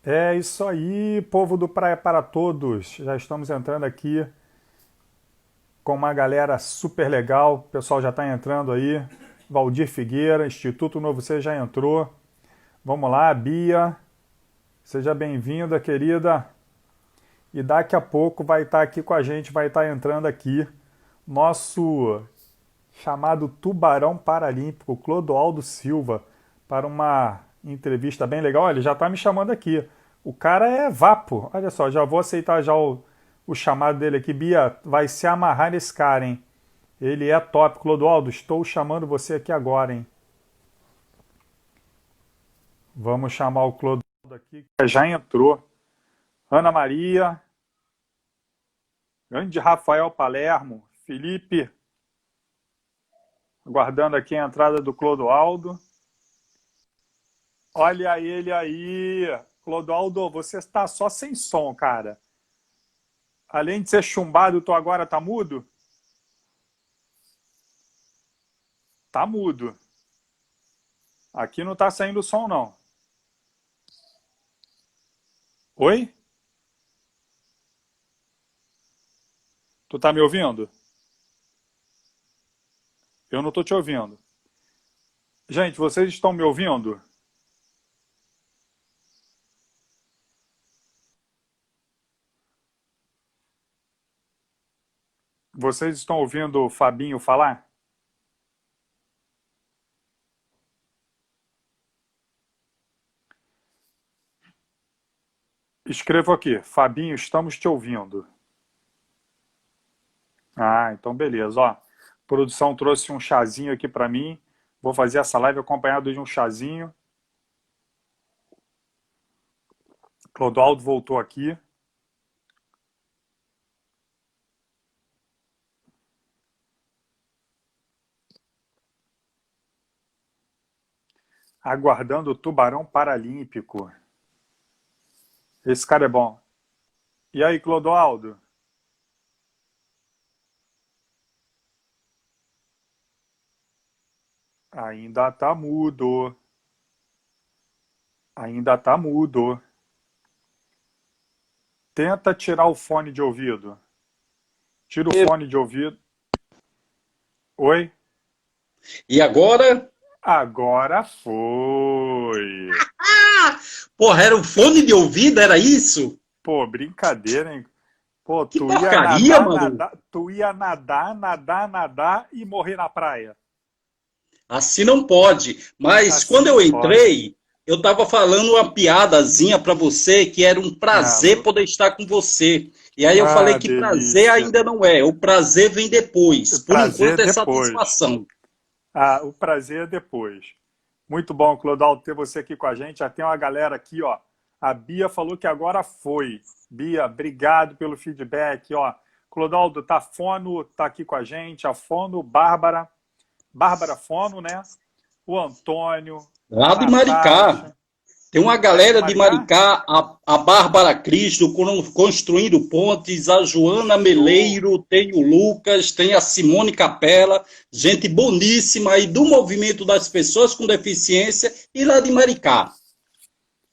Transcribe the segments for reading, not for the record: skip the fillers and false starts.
É isso aí, povo do Praia para Todos. Já estamos entrando aqui com uma galera super legal. O pessoal já está entrando aí. Valdir Figueira, Instituto Novo C já entrou. Vamos lá, Bia. Seja bem-vinda, querida. E daqui a pouco vai estar aqui com a gente, vai estar entrando aqui nosso chamado Tubarão Paralímpico, Clodoaldo Silva, para uma entrevista bem legal. Olha, ele já está me chamando aqui. O cara é vapo. Olha só, já vou aceitar já o chamado dele aqui. Bia, vai se amarrar nesse cara, hein? Ele é top. Clodoaldo, estou chamando você aqui agora, hein? Vamos chamar o Clodoaldo aqui, que já entrou. Ana Maria, grande Rafael Palermo, Felipe, aguardando aqui a entrada do Clodoaldo. Olha ele aí. Clodoaldo, você está só sem som, cara. Além de ser chumbado, tu agora tá mudo? Tá mudo. Aqui não tá saindo som, não. Oi? Tu tá me ouvindo? Eu não tô te ouvindo. Gente, vocês estão me ouvindo? Vocês estão ouvindo o Fabinho falar? Escrevo aqui, Fabinho, estamos te ouvindo. Ah, então beleza. Ó, a produção trouxe um chazinho aqui pra mim. Vou fazer essa live acompanhado de um chazinho. Clodoaldo voltou aqui. Aguardando o Tubarão Paralímpico. Esse cara é bom. E aí, Clodoaldo? Ainda tá mudo. Ainda tá mudo. Tenta tirar o fone de ouvido. Tira o fone de ouvido. Oi? E agora? Agora foi. Ah! Porra, era um fone de ouvido, era isso? Pô, brincadeira, hein? Pô, Que tu ia porcaria, nadar, mano. nadar, tu ia nadar, nadar, nadar e morrer na praia. Assim não pode. Mas Assim quando não eu pode. entrei, eu tava falando uma piadazinha pra você que era um Ah, prazer poder estar com você. E aí eu falei ah, que prazer delícia. ainda não é. O prazer vem depois. Por Prazer enquanto é depois. satisfação. Ah, o prazer é depois. Muito bom, Clodaldo, ter você aqui com a gente. Já tem uma galera aqui, ó. A Bia falou que agora foi. Bia, obrigado pelo feedback, ó. Clodaldo, tá Fono, tá aqui com a gente. A Fono, Bárbara, Bárbara Fono, né? O Antônio, a Lá de Maricá. Natasha. Tem uma É de galera de Maricá? Maricá, a Bárbara Cristo construindo pontes, a Joana Show. Meleiro, tem o Lucas, tem a Simone Capela, gente boníssima aí do movimento das pessoas com deficiência e lá de Maricá.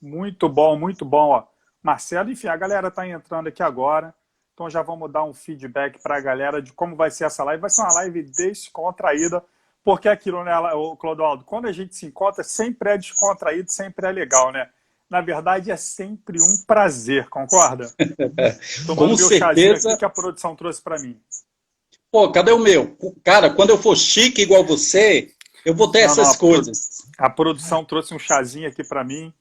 Muito bom, ó. Marcelo, enfim, a galera tá entrando aqui agora. Então já vamos dar um feedback para a galera de como vai ser essa live. Vai ser uma live descontraída, porque é aquilo, né, Clodoaldo? Quando a gente se encontra, sempre é descontraído, sempre é legal, né? Na verdade, é sempre um prazer, concorda? Tomando Com meu chazinho aqui certeza. que a produção trouxe para mim. Pô, cadê o meu? Cara, quando eu for chique igual você, eu vou ter Não, não, essas coisas. a produção trouxe um chazinho aqui para mim,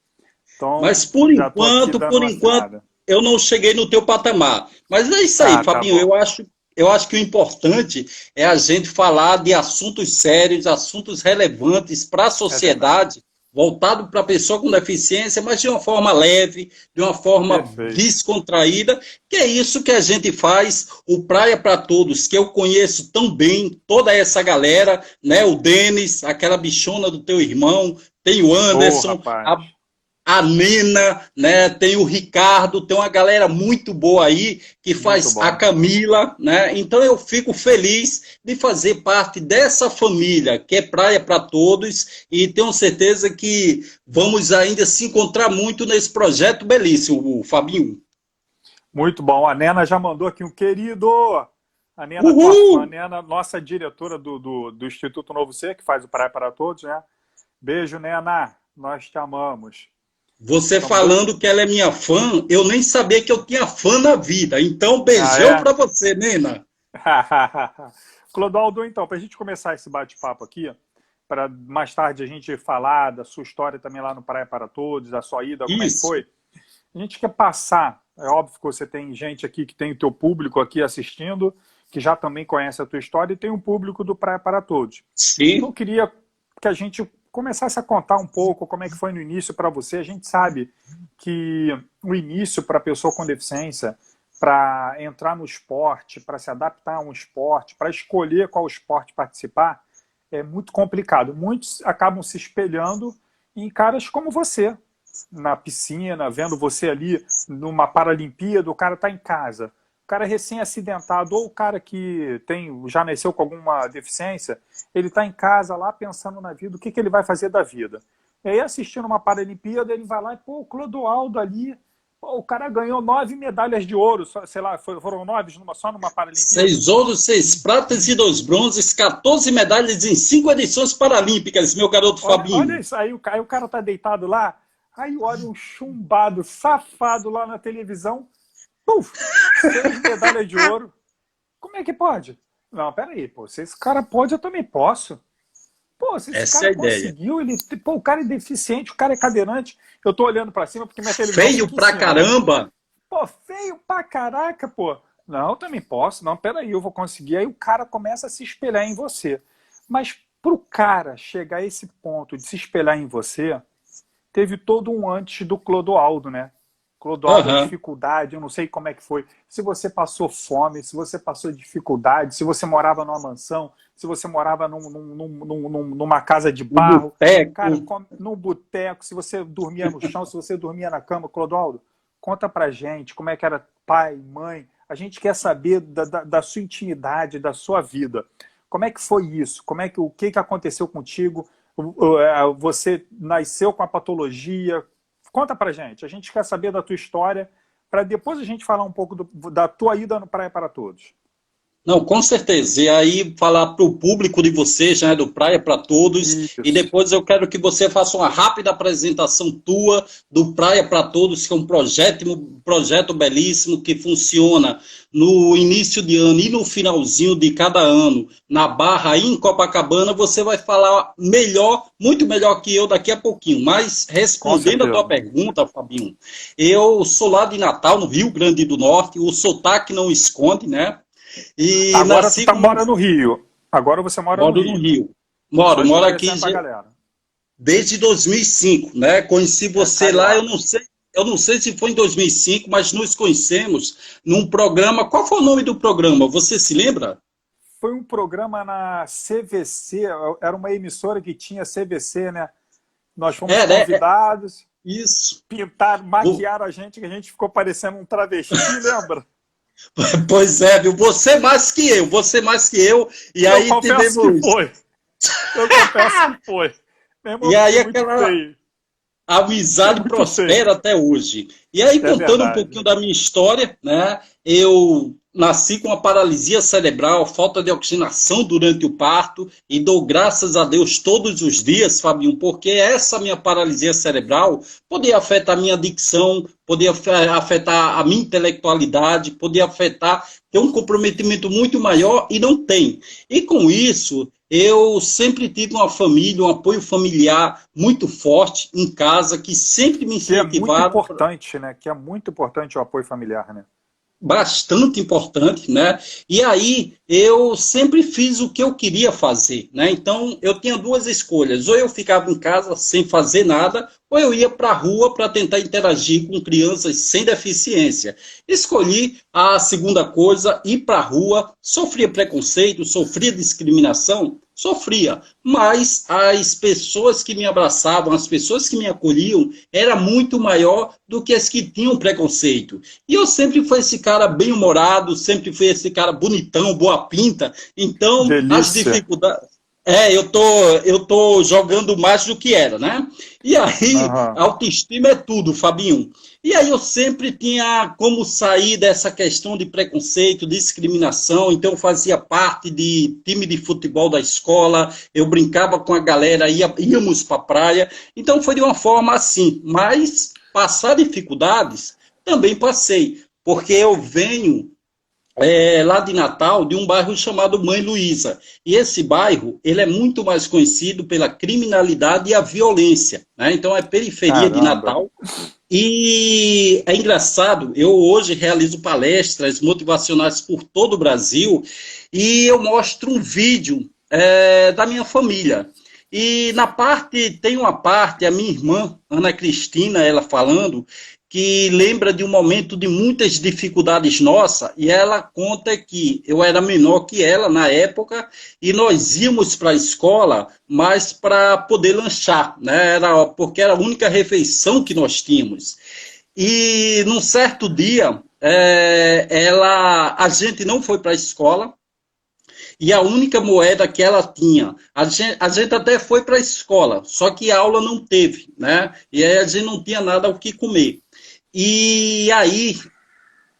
Mas então já estou aqui dando por uma enquanto, afinada. eu não cheguei no teu patamar. Mas é isso aí, Ah, tá Fabinho. bom. Eu acho que o importante é a gente falar de assuntos sérios, assuntos relevantes para a É verdade. sociedade, voltado para a pessoa com deficiência, mas de uma forma leve, de uma forma Perfeito. descontraída, que é isso que a gente faz, o Praia para Todos, que eu conheço tão bem, toda essa galera, né? O Denis, aquela bichona do teu irmão, tem o Ô, Anderson, rapaz. a Nena, né? Tem o Ricardo, tem uma galera muito boa aí que faz a Camila, né? Então eu fico feliz de fazer parte dessa família que é Praia para Todos e tenho certeza que vamos ainda se encontrar muito nesse projeto belíssimo, Fabinho. Muito bom. A Nena já mandou aqui um querido. A Nena, Uhul! a Nena, nossa diretora do Instituto Novo Ser, que faz o Praia para Todos, né? Beijo, Nena. Nós te amamos. Você Estamos dois... falando que ela é minha fã, eu nem sabia que eu tinha fã na vida. Então, Ah, beijão é? pra você, Nena. Clodoaldo, então, para a gente começar esse bate-papo aqui, para mais tarde a gente falar da sua história também lá no Praia para Todos, da sua ida, como é que Isso. foi? A gente quer passar, é óbvio que você tem gente aqui que tem o teu público aqui assistindo, que já também conhece a tua história, e tem um público do Praia para Todos. Então eu Sim. queria que a gente começasse a contar um pouco como é que foi no início para você. A gente sabe que o início para a pessoa com deficiência, para entrar no esporte, para se adaptar a um esporte, para escolher qual esporte participar, é muito complicado. Muitos acabam se espelhando em caras como você, na piscina, vendo você ali numa Paralimpíada, o cara está em casa. O cara é recém-acidentado, ou o cara que já nasceu com alguma deficiência, ele está em casa lá pensando na vida, o que ele vai fazer da vida. E aí, assistindo uma Paralimpíada, ele vai lá e, pô, o Clodoaldo ali, pô, o cara ganhou 9 medalhas de ouro, sei lá, foram 9 só numa Paralimpíada. 6 ouros, 6 pratas e 2 bronzes, 14 medalhas em 5 edições paralímpicas, meu garoto Olha Fabinho. isso, aí o cara tá deitado lá, aí olha um chumbado, safado lá na televisão, puf, 6 medalhas de ouro. Como é que pode? Não, peraí, pô, se esse cara pode, eu também posso. Pô, se esse Essa é cara a ideia. conseguiu, pô, o cara é deficiente, o cara é cadeirante. Eu tô olhando pra cima porque minha televisão Feio fica em pra cima, né? caramba. Pô, feio pra caraca, pô. Não, eu também posso. Não, peraí, eu vou conseguir. Aí o cara começa a se espelhar em você. Mas pro cara chegar a esse ponto de se espelhar em você, teve todo um antes do Clodoaldo, né? Clodoaldo, a Aham. dificuldade, eu não sei como é que foi. Se você passou fome, se você passou dificuldade, se você morava numa mansão, se você morava numa casa de O barro, boteco. cara, num boteco, se você dormia no chão, se você dormia na cama, Clodoaldo, conta pra gente como é que era pai, mãe. A gente quer saber da sua intimidade, da sua vida. Como é que foi isso? O que aconteceu contigo? Você nasceu com a patologia? Conta pra gente. A gente quer saber da tua história para depois a gente falar um pouco da tua ida no Praia para Todos. Não, com certeza. E aí, falar para o público de vocês, né, do Praia para Todos, e Isso. depois eu quero que você faça uma rápida apresentação tua do Praia para Todos, que é um projeto belíssimo que funciona no início de ano e no finalzinho de cada ano, na Barra e em Copacabana. Você vai falar melhor, muito melhor que eu daqui a pouquinho. Mas, Com respondendo a tua certeza. pergunta, Fabinho, eu sou lá de Natal, no Rio Grande do Norte, o sotaque não esconde, né? E Agora tu nasci tá como. mora no Rio. Agora você mora no Moro no Rio. Rio. Só Moro aqui esclarecendo pra galera. desde 2005, né? Conheci É você lá, carioca. eu não sei se foi em 2005, mas nos conhecemos num programa. Qual foi o nome do programa? Você se lembra? Foi um programa na CVC, era uma emissora que tinha CVC, né? Nós fomos É convidados, isso. pintaram, Vo- maquiaram a gente, que a gente ficou parecendo um travesti, lembra? Pois é, viu? Você mais que eu, e Eu aí confesso que tivemos. foi. Eu confesso que foi. Meu irmão, E eu aí fiquei muito aquela feio. a Fiquei amizade muito feio. prospera até hoje. E aí, É contando um verdade. pouquinho da minha história, né? Eu nasci com uma paralisia cerebral, falta de oxigenação durante o parto, e dou graças a Deus todos os dias, Fabinho, porque essa minha paralisia cerebral podia afetar a minha dicção, podia afetar a minha intelectualidade, podia afetar, ter um comprometimento muito maior, e não tem. E com isso, eu sempre tive uma família, um apoio familiar muito forte em casa, que sempre me Que é muito incentivaram, importante, né? Que é muito importante o apoio familiar, né? bastante importante, né? E aí eu sempre fiz o que eu queria fazer, né? Então eu tinha duas escolhas: ou eu ficava em casa sem fazer nada, ou eu ia para a rua para tentar interagir com crianças sem deficiência. Escolhi a segunda coisa, ir para a rua. Sofria preconceito, sofria discriminação, sofria, mas as pessoas que me abraçavam, as pessoas que me acolhiam, era muito maior do que as que tinham preconceito. E eu sempre fui esse cara bem-humorado, sempre fui esse cara bonitão, boa pinta, então as Delícia. dificuldades... eu tô jogando mais do que era, né? E aí, Aham. autoestima é tudo, Fabinho. E aí eu sempre tinha como sair dessa questão de preconceito, discriminação, então eu fazia parte de time de futebol da escola, eu brincava com a galera, íamos para a praia, então foi de uma forma assim, mas passar dificuldades também passei, porque eu venho lá de Natal, de um bairro chamado Mãe Luísa. E esse bairro, ele é muito mais conhecido pela criminalidade e a violência, né? Então é periferia de Caramba. Natal, e é engraçado, eu hoje realizo palestras motivacionais por todo o Brasil e eu mostro um vídeo da minha família. E na parte, tem uma parte, a minha irmã, Ana Cristina, ela falando, que lembra de um momento de muitas dificuldades nossa, e ela conta que eu era menor que ela na época, e nós íamos para a escola, mas para poder lanchar, né? Porque era a única refeição que nós tínhamos. E num certo dia, a gente não foi para a escola, e a única moeda que ela tinha, a gente até foi para a escola, só que a aula não teve, né? E aí a gente não tinha nada o que comer. E aí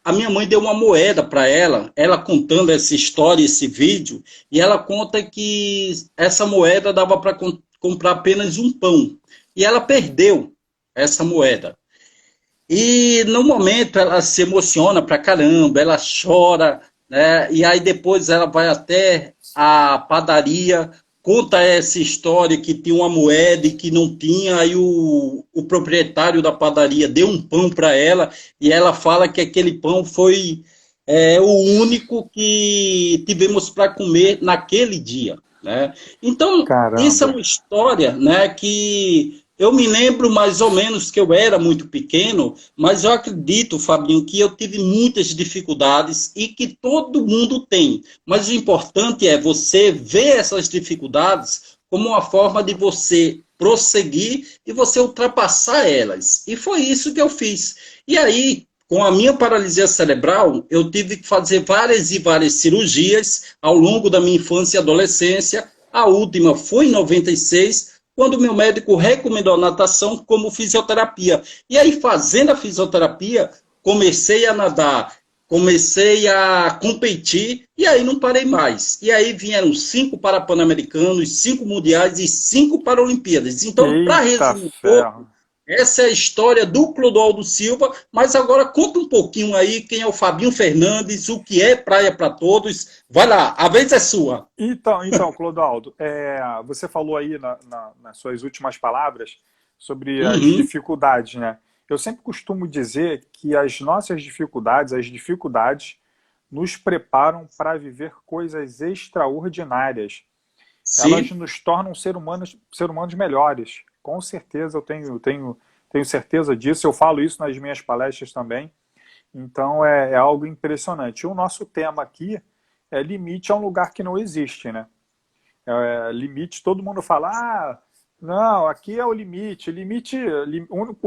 a minha mãe deu uma moeda para ela contando essa história, esse vídeo, e ela conta que essa moeda dava para comprar apenas um pão. E ela perdeu essa moeda. E no momento ela se emociona pra caramba, ela chora, né? E aí depois ela vai até a padaria, conta essa história que tinha uma moeda e que não tinha, aí o proprietário da padaria deu um pão para ela e ela fala que aquele pão foi o único que tivemos para comer naquele dia, né? Então, isso é Caramba. uma história, né, que eu me lembro mais ou menos que eu era muito pequeno, mas eu acredito, Fabinho, que eu tive muitas dificuldades e que todo mundo tem. Mas o importante é você ver essas dificuldades como uma forma de você prosseguir e você ultrapassar elas. E foi isso que eu fiz. E aí, com a minha paralisia cerebral, eu tive que fazer várias e várias cirurgias ao longo da minha infância e adolescência. A última foi em 96, quando meu médico recomendou a natação como fisioterapia. E aí, fazendo a fisioterapia, comecei a nadar, comecei a competir, e aí não parei mais. E aí vieram 5 Parapan-Americanos, 5 Mundiais e 5 Paralimpíadas. Então, para Eita resumir um pouco, ferro. essa é a história do Clodoaldo Silva, mas agora conta um pouquinho aí quem é o Fabinho Fernandes, o que é Praia para Todos. Vai lá, a vez é sua. Então, Clodoaldo, você falou aí nas suas últimas palavras sobre as Uhum. dificuldades, né? Eu sempre costumo dizer que as nossas dificuldades, as dificuldades, nos preparam para viver coisas extraordinárias. Elas Sim, nos tornam ser humanos melhores. Com certeza, tenho certeza disso. Eu falo isso nas minhas palestras também. Então, é algo impressionante. E o nosso tema aqui é limite a um lugar que não existe, né? Limite, todo mundo fala, não, aqui é o limite. O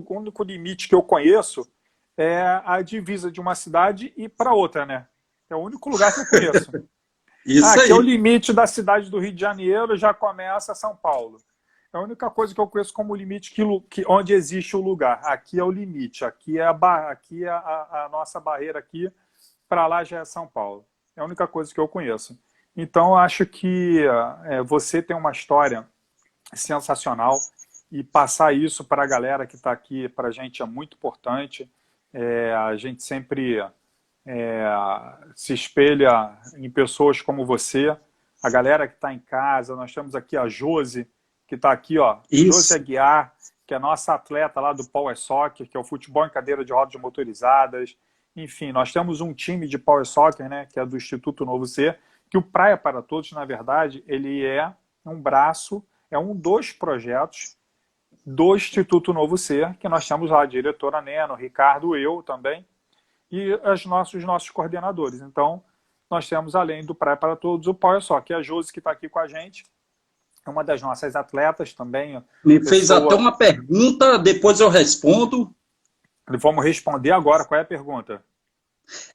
único limite que eu conheço é a divisa de uma cidade e para outra, né? É o único lugar que eu conheço. isso Aqui é o aí. limite da cidade do Rio de Janeiro, já começa São Paulo. É a única coisa que eu conheço como limite onde existe o lugar. Aqui é o limite, aqui é a nossa barreira aqui, para lá já é São Paulo. É a única coisa que eu conheço. Então, eu acho que você tem uma história sensacional e passar isso para a galera que está aqui, para a gente é muito importante. A gente sempre é, se espelha em pessoas como você, a galera que está em casa. Nós temos aqui a Josi, que está aqui, ó, Josi Isso. Aguiar, que é nossa atleta lá do Power Soccer, que é o futebol em cadeira de rodas motorizadas. Enfim, nós temos um time de Power Soccer, né, que é do Instituto Novo Ser, que o Praia para Todos, na verdade, ele é um braço, é um dos projetos do Instituto Novo Ser, que nós temos lá a diretora Neno, Ricardo, eu também, e os nossos coordenadores. Então, nós temos, além do Praia para Todos, o Power Soccer, que é a Josi que está aqui com a gente, é uma das nossas atletas também. Me fez até uma pergunta, depois eu respondo. Vamos responder agora. Qual é a pergunta?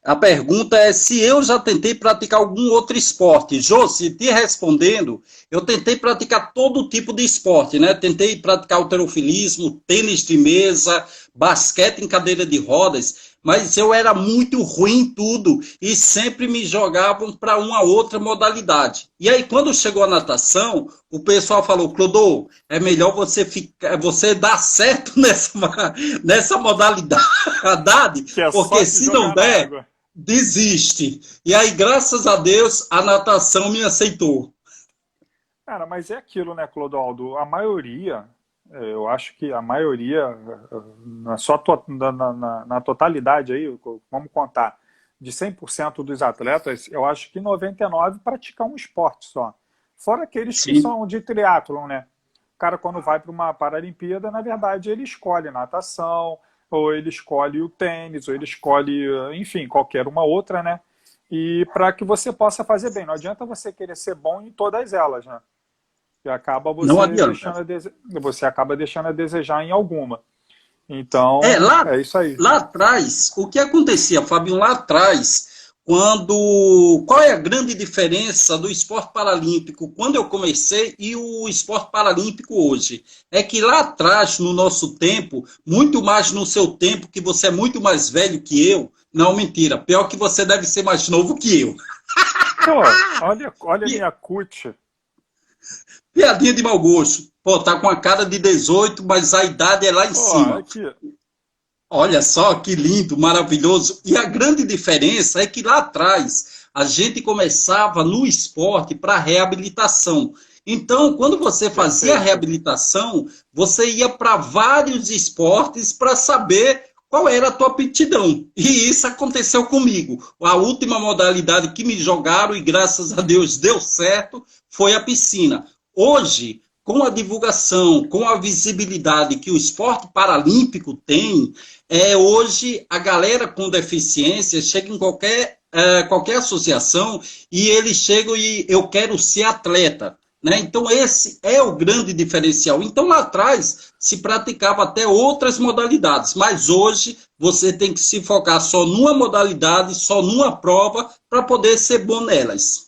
A pergunta é se eu já tentei praticar algum outro esporte. Josi, te respondendo, eu tentei praticar todo tipo de esporte, né? Tentei praticar halterofilismo, tênis de mesa, basquete em cadeira de rodas, mas eu era muito ruim em tudo e sempre me jogavam para uma outra modalidade. E aí, quando chegou a natação, o pessoal falou, Clodô, é melhor você dar certo nessa modalidade, porque se não der, desiste. E aí, graças a Deus, a natação me aceitou. Cara, mas é aquilo, né, Clodoaldo? A maioria, eu acho que a maioria, na totalidade aí, vamos contar, de 100% dos atletas, eu acho que 99% praticam um esporte só. Fora aqueles que Sim. são de triatlon, né? O cara, quando vai para uma Paralimpíada, na verdade, ele escolhe natação, ou ele escolhe o tênis, ou ele escolhe, enfim, qualquer uma outra, né? E para que você possa fazer bem. Não adianta você querer ser bom em todas elas, né? E acaba Não adianta. você acaba deixando a desejar em alguma. Então, Lá, é isso aí. lá atrás, o que acontecia, Fabinho, lá atrás, qual é a grande diferença do esporte paralímpico quando eu comecei e o esporte paralímpico hoje? É que lá atrás, no nosso tempo, muito mais no seu tempo, que você é muito mais velho que eu, não, mentira, pior que você deve ser mais novo que eu. Pô, olha a minha cut. Piadinha de mau gosto. Pô, tá com a cara de 18, mas a idade é lá em Pô, cima. aqui. Olha só que lindo, maravilhoso. E a grande diferença é que lá atrás a gente começava no esporte para reabilitação. Então, quando você fazia a Perfeito. reabilitação, você ia para vários esportes para saber qual era a tua aptidão. E isso aconteceu comigo. A última modalidade que me jogaram, e graças a Deus deu certo, foi a piscina. Hoje, com a divulgação, com a visibilidade que o esporte paralímpico tem, hoje a galera com deficiência chega em qualquer associação e eles chegam e eu quero ser atleta. Né? Então, esse é o grande diferencial. Então, lá atrás, se praticava até outras modalidades, mas hoje você tem que se focar só numa modalidade, só numa prova, para poder ser bom nelas.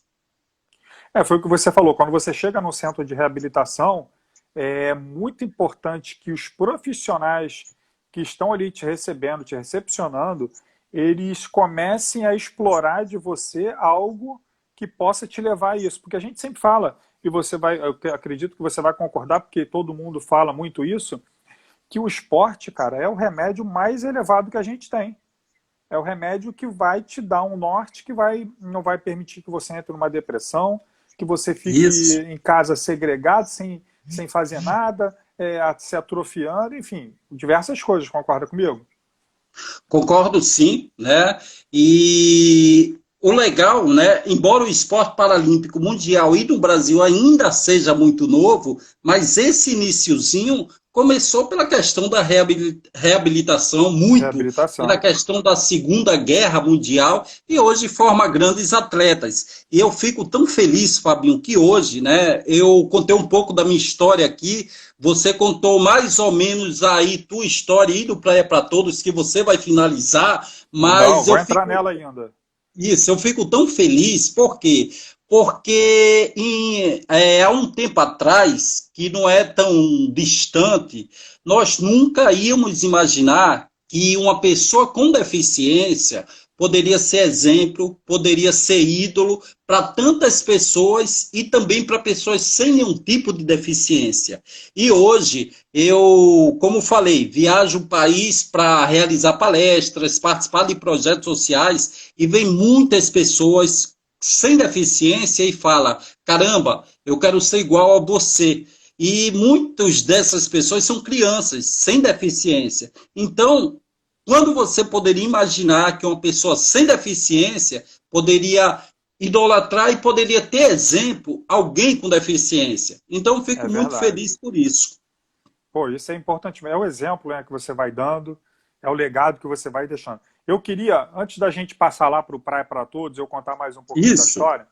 Foi o que você falou. Quando você chega no centro de reabilitação, é muito importante que os profissionais que estão ali te recebendo, te recepcionando, eles comecem a explorar de você algo que possa te levar a isso. Porque a gente sempre fala, e você vai, eu acredito que você vai concordar, porque todo mundo fala muito isso, que o esporte, cara, é o remédio mais elevado que a gente tem. É o remédio que vai te dar um norte, que não vai permitir que você entre numa depressão, que você fique Isso. em casa segregado, sem fazer nada, se atrofiando, enfim, diversas coisas, concorda comigo? Concordo sim, né? E o legal, né? Embora o esporte paralímpico mundial e do Brasil ainda seja muito novo, mas esse iniciozinho começou pela questão da reabilitação, muito pela Reabilitação. questão da Segunda Guerra Mundial, e hoje forma grandes atletas. E eu fico tão feliz, Fabinho, que hoje, né, eu contei um pouco da minha história aqui, você contou mais ou menos aí tua história e do Praia para Todos, que você vai finalizar, Não, mas vou entrar nela ainda. eu fico tão feliz, por quê? Porque há um tempo atrás, que não é tão distante, nós nunca íamos imaginar que uma pessoa com deficiência poderia ser exemplo, poderia ser ídolo para tantas pessoas e também para pessoas sem nenhum tipo de deficiência. E hoje, eu, como falei, viajo o país para realizar palestras, participar de projetos sociais e vem muitas pessoas sem deficiência e fala, caramba, eu quero ser igual a você. E muitas dessas pessoas são crianças sem deficiência. Então, quando você poderia imaginar que uma pessoa sem deficiência poderia idolatrar e poderia ter exemplo alguém com deficiência? Então, eu É fico muito verdade. feliz por isso. Pô, isso é importante. É o exemplo, né, que você vai dando, é o legado que você vai deixando. Eu queria, antes da gente passar lá para o Praia para Todos, eu contar mais um pouquinho da Isso. história,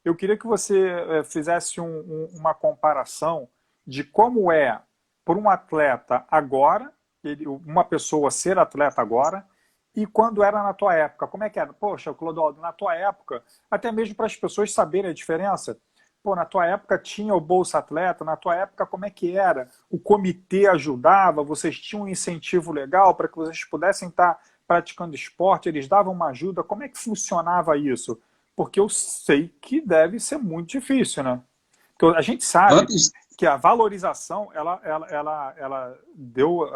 eu queria que você fizesse uma comparação de como é para um atleta agora, uma pessoa ser atleta agora, e quando era na tua época. Como é que era? Poxa, Clodoaldo, na tua época, até mesmo para as pessoas saberem a diferença. Pô, na tua época tinha o Bolsa Atleta, na tua época como é que era? O comitê ajudava, vocês tinham um incentivo legal para que vocês pudessem estar praticando esporte, eles davam uma ajuda, como é que funcionava isso? Porque eu sei que deve ser muito difícil, né? Porque a gente sabe Antes, que a valorização, ela deu,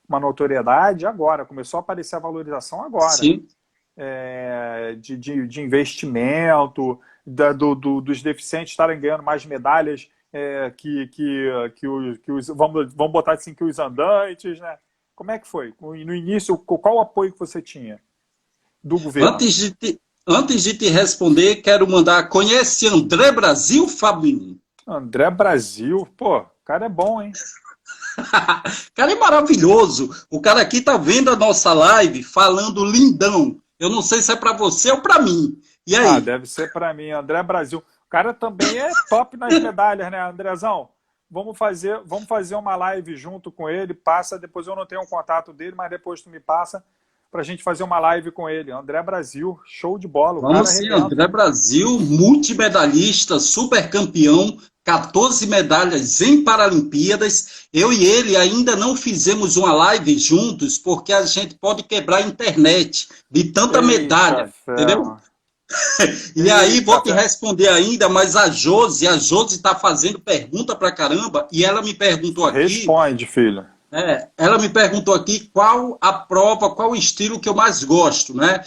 uma notoriedade agora, começou a aparecer a valorização agora, sim. de investimento, dos deficientes estarem ganhando mais medalhas vamos botar assim, que os andantes, né? Como é que foi? No início, qual o apoio que você tinha do governo? Antes de te responder, quero mandar. Conhece André Brasil, Fabinho? André Brasil, pô, o cara é bom, hein? O cara é maravilhoso. O cara aqui tá vendo a nossa live falando lindão. Eu não sei se é para você ou para mim. E Ah, aí? deve ser para mim, André Brasil. O cara também é top nas medalhas, né, Andrezão? Vamos fazer uma live junto com ele. Passa, depois eu não tenho o contato dele, mas depois tu me passa pra gente fazer uma live com ele. André Brasil, show de bola, o cara Vamos sim, André arrebenta. Brasil, multimedalista, super campeão, 14 medalhas em Paralimpíadas. Eu e ele ainda não fizemos uma live juntos, porque a gente pode quebrar a internet de tanta Eita medalha, entendeu? ferro. E aí vou Eita te ferro. responder ainda, mas a Josi está fazendo pergunta pra caramba, e ela me perguntou aqui. Responde, filho. Ela me perguntou aqui qual a prova, qual o estilo que eu mais gosto, né?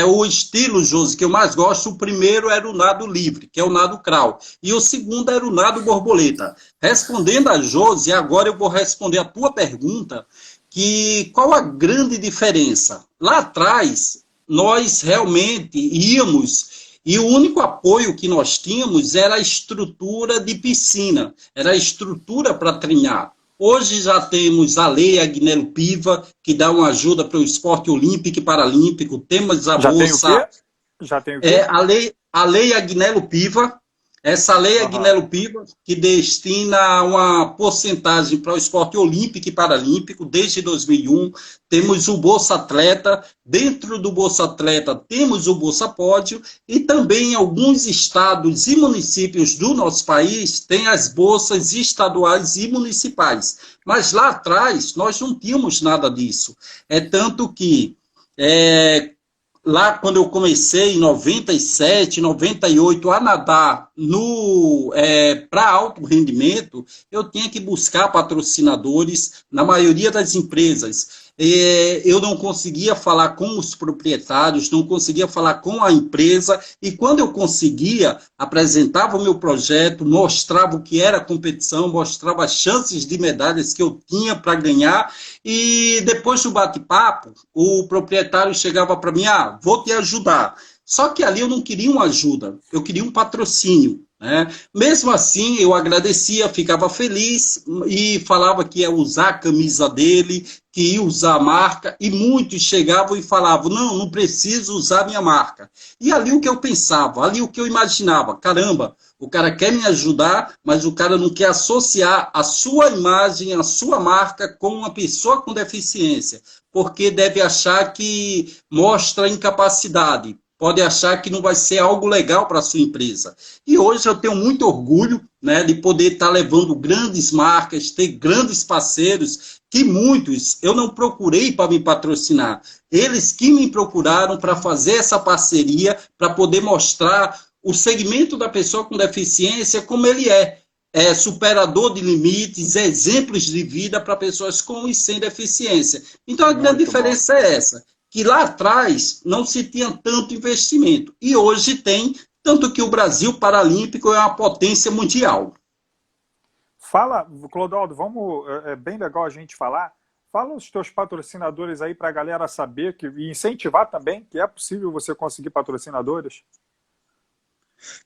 O estilo, Josi, que eu mais gosto, o primeiro era o nado livre, que é o nado crawl, e o segundo era o nado borboleta. Respondendo a Josi, agora eu vou responder a tua pergunta, que qual a grande diferença? Lá atrás, nós realmente íamos e o único apoio que nós tínhamos era a estrutura de piscina, era a estrutura para treinar. Hoje já temos a Lei Agnello Piva, que dá uma ajuda para o esporte olímpico e paralímpico. Temos a Já tem o moça, quê? Já tem o quê? a lei Agnello Piva. Essa Lei Aham. Agnello Piva, que destina uma porcentagem para o esporte olímpico e paralímpico desde 2001. Temos o Bolsa Atleta. Dentro do Bolsa Atleta temos o Bolsa Pódio. E também em alguns estados e municípios do nosso país tem as bolsas estaduais e municipais. Mas lá atrás nós não tínhamos nada disso. É tanto que lá quando eu comecei em 97, 98 a nadar para alto rendimento, eu tinha que buscar patrocinadores na maioria das empresas. Eu não conseguia falar com os proprietários, não conseguia falar com a empresa, e quando eu conseguia, apresentava o meu projeto, mostrava o que era a competição, mostrava as chances de medalhas que eu tinha para ganhar, e depois do bate-papo, o proprietário chegava para mim, vou te ajudar. Só que ali eu não queria uma ajuda, eu queria um patrocínio. Né? Mesmo assim, eu agradecia, ficava feliz e falava que ia usar a camisa dele, que ia usar a marca, e muitos chegavam e falavam, não preciso usar minha marca. E ali o que eu pensava, ali o que eu imaginava, caramba, o cara quer me ajudar, mas o cara não quer associar a sua imagem, a sua marca com uma pessoa com deficiência, porque deve achar que mostra incapacidade, pode achar que não vai ser algo legal para a sua empresa. E hoje eu tenho muito orgulho, né, de poder estar levando grandes marcas, ter grandes parceiros, que muitos eu não procurei para me patrocinar. Eles que me procuraram para fazer essa parceria, para poder mostrar o segmento da pessoa com deficiência como ele é superador de limites, exemplos de vida para pessoas com e sem deficiência. Então a grande Muito bom. diferença é essa, que lá atrás não se tinha tanto investimento, e hoje tem, tanto que o Brasil Paralímpico é uma potência mundial. Fala, Clodoaldo, é bem legal a gente falar. Fala os teus patrocinadores aí para a galera saber e incentivar também que é possível você conseguir patrocinadores.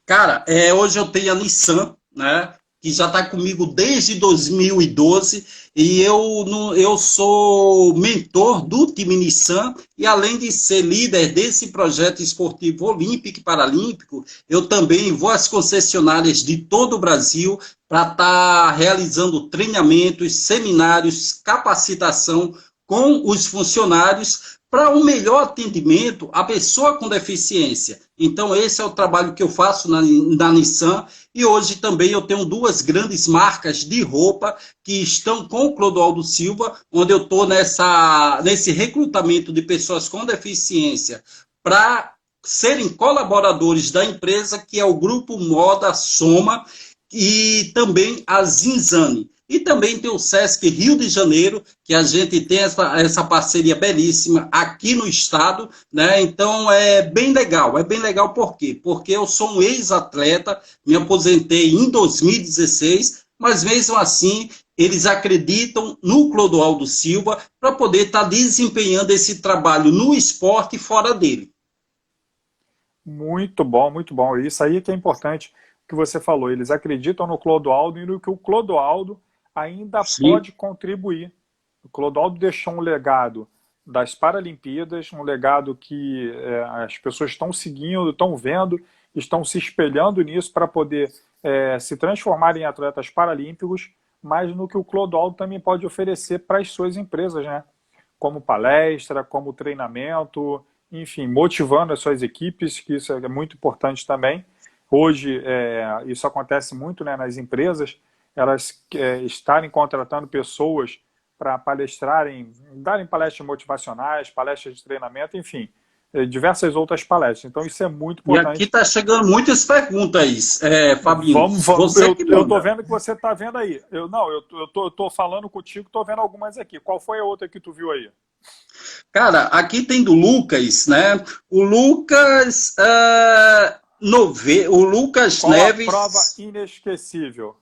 Cara, hoje eu tenho a Nissan, né? que já está comigo desde 2012, e eu sou mentor do time Nissan, e além de ser líder desse projeto esportivo olímpico e paralímpico, eu também vou às concessionárias de todo o Brasil para estar realizando treinamentos, seminários, capacitação com os funcionários para um melhor atendimento à pessoa com deficiência. Então, esse é o trabalho que eu faço na Nissan, e hoje também eu tenho duas grandes marcas de roupa que estão com o Clodoaldo Silva, onde eu estou nesse recrutamento de pessoas com deficiência para serem colaboradores da empresa, que é o Grupo Moda Soma, e também a Zinzane. E também tem o Sesc Rio de Janeiro, que a gente tem essa parceria belíssima aqui no estado, né? Então é bem legal por quê? Porque eu sou um ex-atleta, me aposentei em 2016, mas mesmo assim eles acreditam no Clodoaldo Silva para poder estar desempenhando esse trabalho no esporte e fora dele. Muito bom, muito bom. Isso aí que é importante que você falou. Eles acreditam no Clodoaldo e no que o Clodoaldo ainda Sim. pode contribuir. O Clodoaldo deixou um legado das Paralimpíadas, um legado que as pessoas estão seguindo, estão vendo, estão se espelhando nisso para poder se transformar em atletas paralímpicos, mas no que o Clodoaldo também pode oferecer para as suas empresas, né? Como palestra, como treinamento, enfim, motivando as suas equipes, que isso é muito importante também. Hoje, isso acontece muito, né, nas empresas, elas estarem contratando pessoas para palestrarem, darem palestras motivacionais, palestras de treinamento, enfim, diversas outras palestras. Então, isso é muito E aqui importante. está chegando muitas perguntas, Fabinho. Vamos, Você que eu estou manda. vendo que você está vendo aí. Eu tô falando contigo, estou vendo algumas aqui. Qual foi a outra que tu viu aí? Cara, aqui tem do Lucas, né? O Lucas, o Lucas Qual a prova Neves. inesquecível?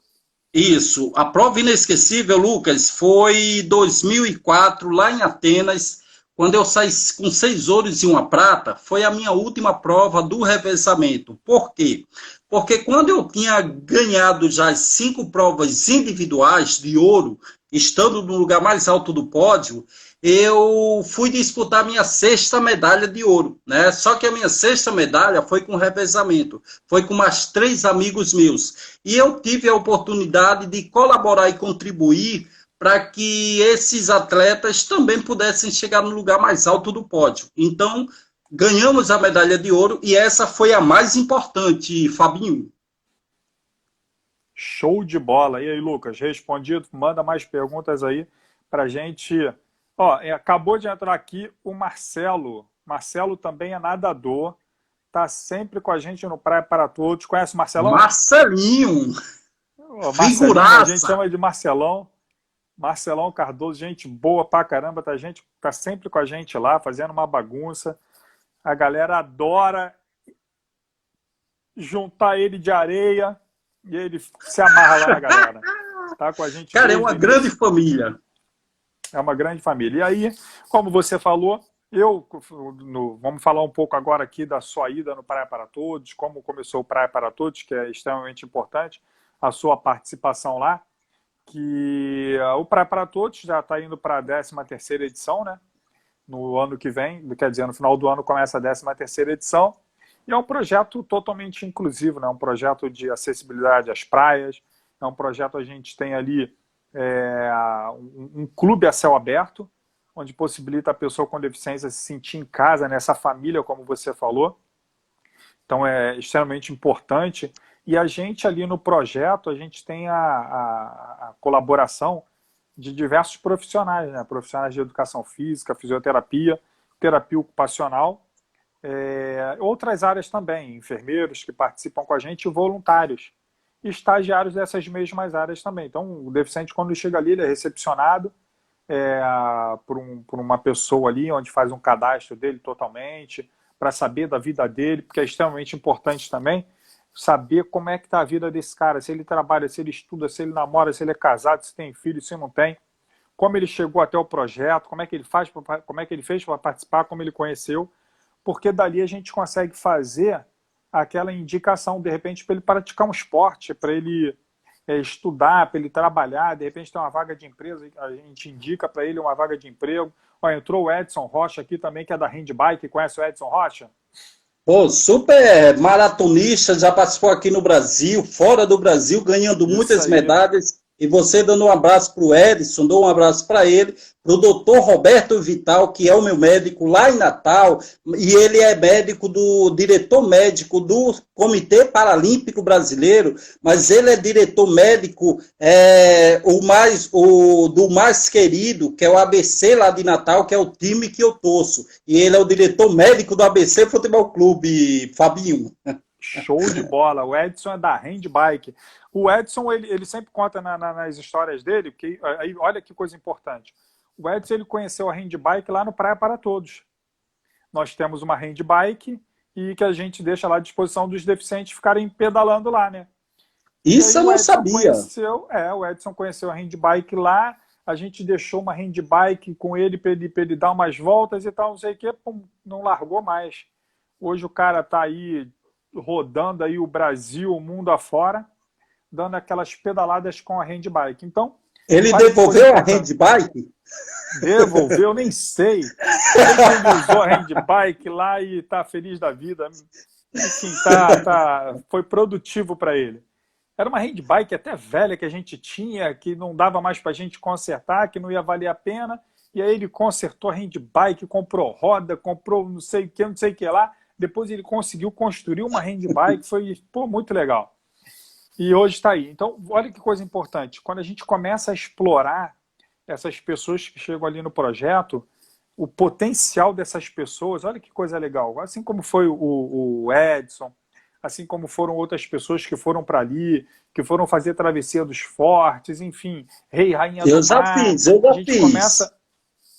Isso, a prova inesquecível, Lucas, foi 2004, lá em Atenas, quando eu saí com 6 ouros e uma prata, foi a minha última prova do revezamento. Por quê? Porque quando eu tinha ganhado já as 5 provas individuais de ouro, estando no lugar mais alto do pódio, eu fui disputar minha sexta medalha de ouro, né? Só que a minha sexta medalha foi com revezamento, foi com mais 3 amigos meus. E eu tive a oportunidade de colaborar e contribuir para que esses atletas também pudessem chegar no lugar mais alto do pódio. Então, ganhamos a medalha de ouro e essa foi a mais importante, Fabinho. Show de bola. E aí, Lucas, respondido? Manda mais perguntas aí para gente. Ó, acabou de entrar aqui o Marcelo. Marcelo também é nadador, tá sempre com a gente no Praia para Todos. Conhece o Marcelão? Marcelinho, Ó, Marcelinho, a gente figuraça. chama de Marcelão. Marcelão Cardoso, gente boa pra caramba, tá sempre com a gente lá, fazendo uma bagunça. A galera adora juntar ele de areia e ele se amarra lá na galera. Tá com a gente Cara, é desde uma o grande início. família. É uma grande família. E aí, como você falou, vamos falar um pouco agora aqui da sua ida no Praia para Todos, como começou o Praia para Todos, que é extremamente importante, a sua participação lá, que o Praia para Todos já está indo para a 13ª edição, né? No ano que vem, quer dizer, no final do ano começa a 13ª edição, e é um projeto totalmente inclusivo, né? Um projeto de acessibilidade às praias, é um projeto, a gente tem ali é, um clube a céu aberto, onde possibilita a pessoa com deficiência se sentir em casa, nessa família, como você falou. Então é extremamente importante. E a gente ali no projeto, a gente tem a colaboração de diversos profissionais, né? Profissionais de educação física, fisioterapia, terapia ocupacional, outras áreas também, enfermeiros que participam com a gente e voluntários, e estagiários dessas mesmas áreas também. Então, o deficiente, quando chega ali, ele é recepcionado por uma pessoa ali, onde faz um cadastro dele totalmente, para saber da vida dele, porque é extremamente importante também saber como é que está a vida desse cara, se ele trabalha, se ele estuda, se ele namora, se ele é casado, se tem filho, se não tem, como ele chegou até o projeto, como é que ele fez para participar, como ele conheceu, porque dali a gente consegue fazer aquela indicação, de repente, para ele praticar um esporte, para ele estudar, para ele trabalhar, de repente tem uma vaga de empresa, a gente indica para ele uma vaga de emprego. Ó, entrou o Edson Rocha aqui também, que é da Handbike, conhece o Edson Rocha? Pô, super maratonista, já participou aqui no Brasil, fora do Brasil, ganhando Isso muitas aí. medalhas. E você dando um abraço para o Edson, dou um abraço para ele, para o doutor Roberto Vital, que é o meu médico lá em Natal, e ele é médico diretor médico do Comitê Paralímpico Brasileiro, mas ele é diretor médico do mais querido, que é o ABC lá de Natal, que é o time que eu torço. E ele é o diretor médico do ABC Futebol Clube, Fabinho. Show de bola. O Edson é da Handbike. O Edson, ele sempre conta nas histórias dele, porque aí, olha que coisa importante. O Edson, ele conheceu a Handbike lá no Praia para Todos. Nós temos uma Handbike e que a gente deixa lá à disposição dos deficientes ficarem pedalando lá, né? Isso eu não sabia. O Edson conheceu a Handbike lá, a gente deixou uma Handbike com ele para ele dar umas voltas e tal, não sei o que, não largou mais. Hoje o cara tá aí rodando aí o Brasil, o mundo afora, dando aquelas pedaladas com a handbike. Então, ele devolveu a handbike? Devolveu, nem sei. Ele usou a handbike lá e está feliz da vida. Enfim, foi produtivo para ele. Era uma handbike até velha que a gente tinha, que não dava mais para a gente consertar, que não ia valer a pena. E aí ele consertou a handbike, comprou roda, comprou não sei o que lá. Depois ele conseguiu construir uma handbike, foi muito legal. E hoje está aí. Então, olha que coisa importante. Quando a gente começa a explorar essas pessoas que chegam ali no projeto, o potencial dessas pessoas, olha que coisa legal. Assim como foi o Edson, assim como foram outras pessoas que foram para ali, que foram fazer Travessia dos Fortes, enfim, Rei e Rainha do Mar. Eu já fiz. Começa...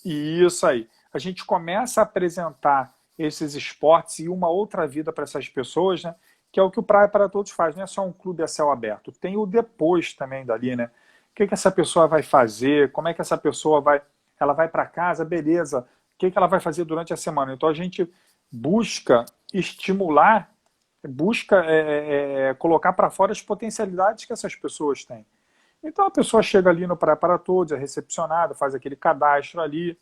Isso aí. A gente começa a apresentar esses esportes e uma outra vida para essas pessoas, né? Que é o que o Praia para Todos faz. Não é só um clube a céu aberto. Tem o depois também dali, né? O que essa pessoa vai fazer? Como é que essa pessoa vai... Ela vai para casa, beleza. O que ela vai fazer durante a semana? Então a gente busca estimular, busca colocar para fora as potencialidades que essas pessoas têm. Então a pessoa chega ali no Praia para Todos, é recepcionada, faz aquele cadastro ali,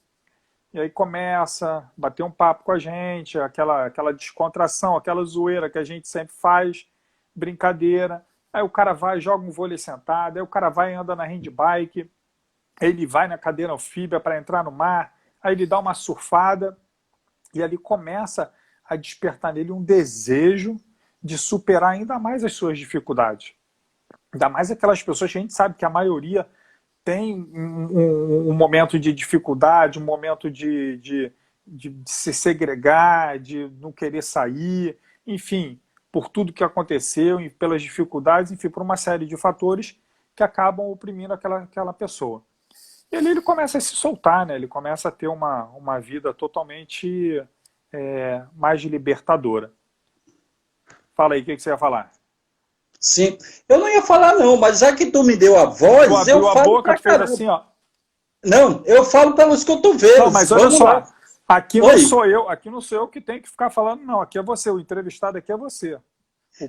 e aí começa a bater um papo com a gente, aquela descontração, aquela zoeira que a gente sempre faz, brincadeira. Aí o cara vai, joga um vôlei sentado, aí o cara vai e anda na handbike, ele vai na cadeira anfíbia para entrar no mar, aí ele dá uma surfada, e ali começa a despertar nele um desejo de superar ainda mais as suas dificuldades. Ainda mais aquelas pessoas que a gente sabe que a maioria tem um momento de dificuldade, um momento de se segregar, de não querer sair, enfim, por tudo que aconteceu, e pelas dificuldades, enfim, por uma série de fatores que acabam oprimindo aquela pessoa. E ali ele começa a se soltar, né? Ele começa a ter uma vida totalmente mais libertadora. Fala aí, o que você ia falar? Sim, eu não ia falar não, mas já que tu me deu a voz, tu abriu eu a falo boca, tu fez assim, ó. Não, eu falo pelos cotovelos. Não, mas olha só, lá. aqui não sou eu que tenho que ficar falando, não. Aqui é você, o entrevistado aqui é você.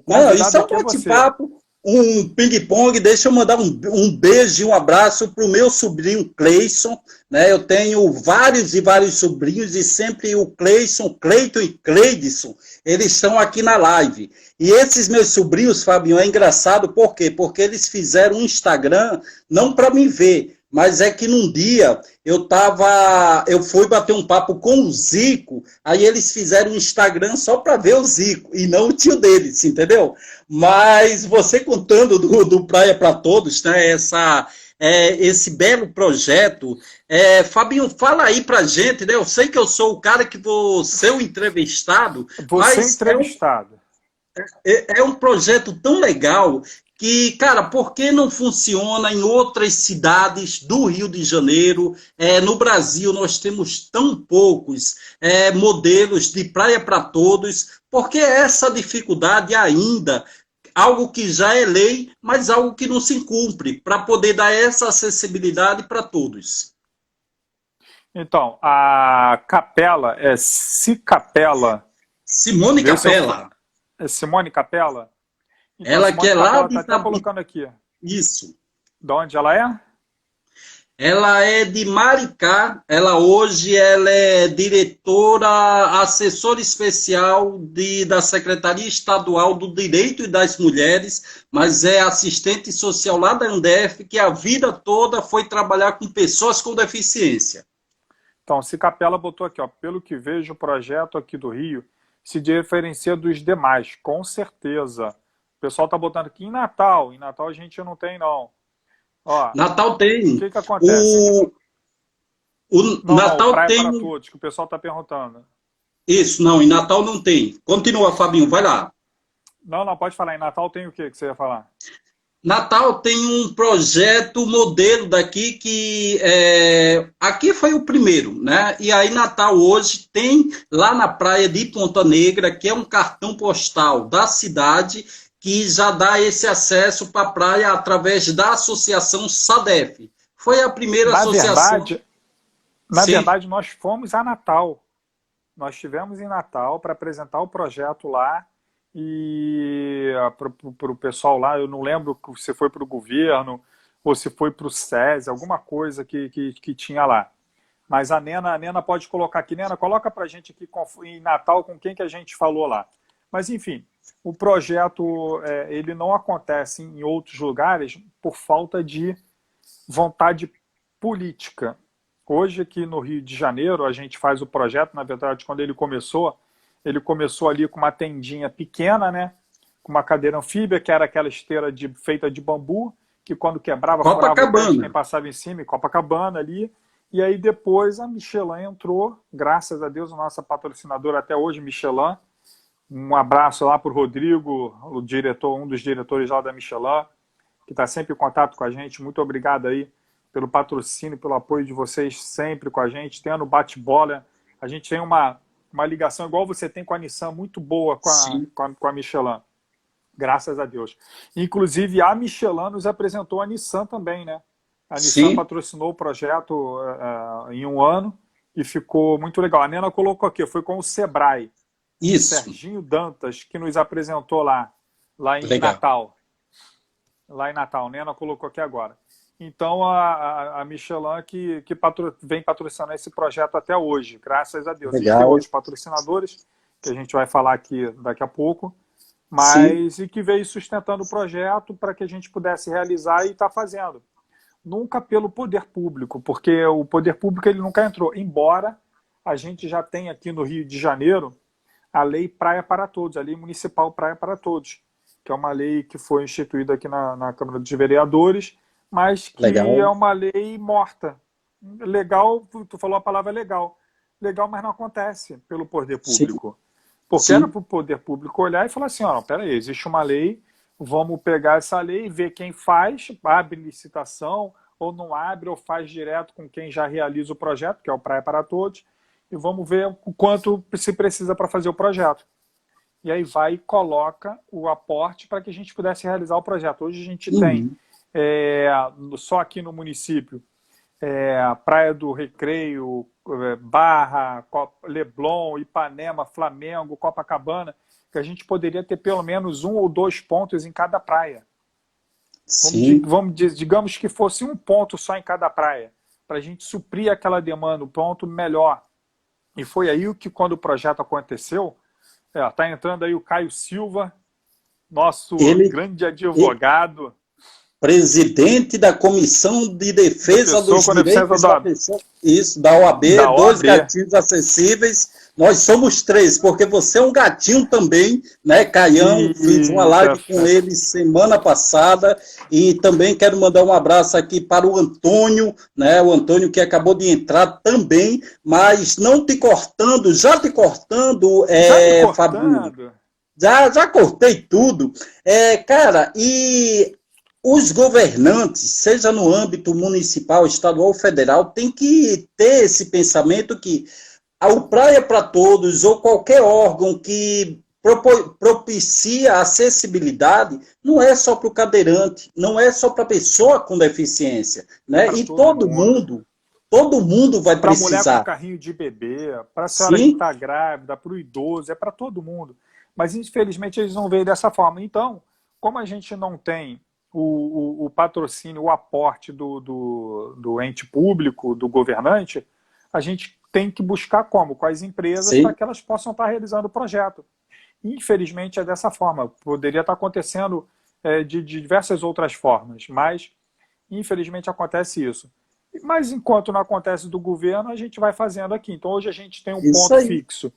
Não, isso é um bate-papo, um ping-pong. Deixa eu mandar um beijo e um abraço para o meu sobrinho Cleison. Né? Eu tenho vários e vários sobrinhos e sempre o Cleison, Cleiton e Cleidson, eles estão aqui na live. E esses meus sobrinhos, Fabinho, é engraçado, por quê? Porque eles fizeram um Instagram, não para me ver, mas é que num dia eu fui bater um papo com o Zico, aí eles fizeram um Instagram só para ver o Zico, e não o tio deles, entendeu? Mas você contando do Praia para Todos, né, esse belo projeto, Fabinho, fala aí pra gente, né? Eu sei que eu sou o cara que vou ser o entrevistado, mas entrevistado. É um projeto tão legal que, cara, por que não funciona em outras cidades do Rio de Janeiro? No Brasil nós temos tão poucos modelos de Praia para Todos, porque essa dificuldade ainda, algo que já é lei, mas algo que não se cumpre, para poder dar essa acessibilidade para todos. Então, a Capela é Cicapela. Simone Capela. É Simone Capela? Então, ela Simone que é lá está até colocando aqui. Isso. De onde ela é? Ela é de Maricá, ela é diretora, assessora especial da Secretaria Estadual do Direito e das Mulheres, mas é assistente social lá da Andef, que a vida toda foi trabalhar com pessoas com deficiência. Então, se Capela botou aqui, ó, pelo que vejo, o projeto aqui do Rio se diferencia dos demais, com certeza. O pessoal tá botando aqui em Natal a gente não tem, não. Ó, Natal o tem. que que acontece? O, o Não, o Natal Praia tem. para Todos, que o pessoal tá perguntando. Isso, não, em Natal não tem. Continua, Fabinho, vai lá. Não, não, pode falar. Em Natal tem o que você ia falar? Natal tem um projeto modelo daqui aqui foi o primeiro, né? E aí Natal hoje tem lá na praia de Ponta Negra, que é um cartão postal da cidade que já dá esse acesso para a praia através da associação SADEF. Foi a primeira Na associação. verdade, na Sim. verdade, nós fomos a Natal. Nós estivemos em Natal para apresentar o projeto lá e para o pessoal lá, eu não lembro se foi para o governo ou se foi para o SESI, alguma coisa que tinha lá. Mas a Nena pode colocar aqui. Nena, coloca para a gente aqui em Natal com quem que a gente falou lá. Mas, enfim, o projeto ele não acontece em outros lugares por falta de vontade política. Hoje, aqui no Rio de Janeiro, a gente faz o projeto, na verdade, quando ele começou ali com uma tendinha pequena, né? Com uma cadeira anfíbia, que era aquela esteira feita de bambu, que quando quebrava, furava o pé de quem Copacabana. passava em cima, em Copacabana ali. E aí depois a Michelin entrou, graças a Deus, a nossa patrocinadora até hoje, Michelin. Um abraço lá para o Rodrigo, o diretor, um dos diretores lá da Michelin, que está sempre em contato com a gente. Muito obrigado aí pelo patrocínio, pelo apoio de vocês sempre com a gente, tendo bate-bola. A gente tem uma ligação igual você tem com a Nissan, muito boa Sim, com a Michelin. Graças a Deus. Inclusive, a Michelin nos apresentou a Nissan também, né? A Nissan sim, patrocinou o projeto em um ano e ficou muito legal. A Nena colocou aqui, foi com o Sebrae, o isso. Serginho Dantas, que nos apresentou lá em Legal. Natal. Lá em Natal, a Nena colocou aqui agora. Então, a Michelin vem patrocinando esse projeto até hoje, graças a Deus. A gente tem Legal. outros patrocinadores, que a gente vai falar aqui daqui a pouco, Sim, mas e que veio sustentando o projeto para que a gente pudesse realizar e está fazendo. Nunca pelo poder público, porque o poder público ele nunca entrou, embora a gente já tenha aqui no Rio de Janeiro a Lei Praia para Todos, a Lei Municipal Praia para Todos, que é uma lei que foi instituída aqui na Câmara dos Vereadores, mas que é legal. uma lei morta. Legal, tu falou a palavra legal. Legal, mas não acontece pelo poder Sim, público. Porque era sim. para o poder público olhar e falar assim, ó, peraí, existe uma lei, vamos pegar essa lei e ver quem faz, abre licitação, ou não abre, ou faz direto com quem já realiza o projeto, que é o Praia para Todos, e vamos ver o quanto se precisa para fazer o projeto. E aí vai e coloca o aporte para que a gente pudesse realizar o projeto. Hoje a gente tem, Uhum. é, só aqui no município, Praia do Recreio, Barra, Leblon, Ipanema, Flamengo, Copacabana, que a gente poderia ter pelo menos um ou dois pontos em cada praia. Sim, Digamos que fosse um ponto só em cada praia, para a gente suprir aquela demanda, um ponto melhor. E foi aí que, quando o projeto aconteceu, está entrando aí o Caio Silva, nosso ele, grande e- advogado, presidente da Comissão de da Defesa pessoa dos com deficiência Direitos da Pessoa, isso, da OAB, da dois OAB. gatinhos acessíveis. Nós somos três, porque você é um gatinho também, né, Caião? Fiz uma E live com ele semana passada e também quero mandar um abraço aqui para o Antônio, né? O Antônio que acabou de entrar também, mas não te cortando, já te cortando, já me Fabinho. cortando, Já cortei tudo. Cara, e os governantes, seja no âmbito municipal, estadual ou federal, tem que ter esse pensamento que o Praia para Todos ou qualquer órgão que propicia acessibilidade não é só para o cadeirante, não é só para a pessoa com deficiência, é né? para E todo mundo vai para a mulher com precisar. carrinho de bebê, para a senhora que Sim, está grávida, para o idoso, é para todo mundo. Mas infelizmente eles não veem dessa forma. Então, como a gente não tem o patrocínio, o aporte do ente público, do governante, a gente tem que buscar como? Com as empresas para Sim, que elas possam estar realizando o projeto. Infelizmente é dessa forma. Poderia estar acontecendo de diversas outras formas, mas infelizmente acontece isso. Mas enquanto não acontece do governo, a gente vai fazendo aqui. Então hoje a gente tem um isso ponto aí. fixo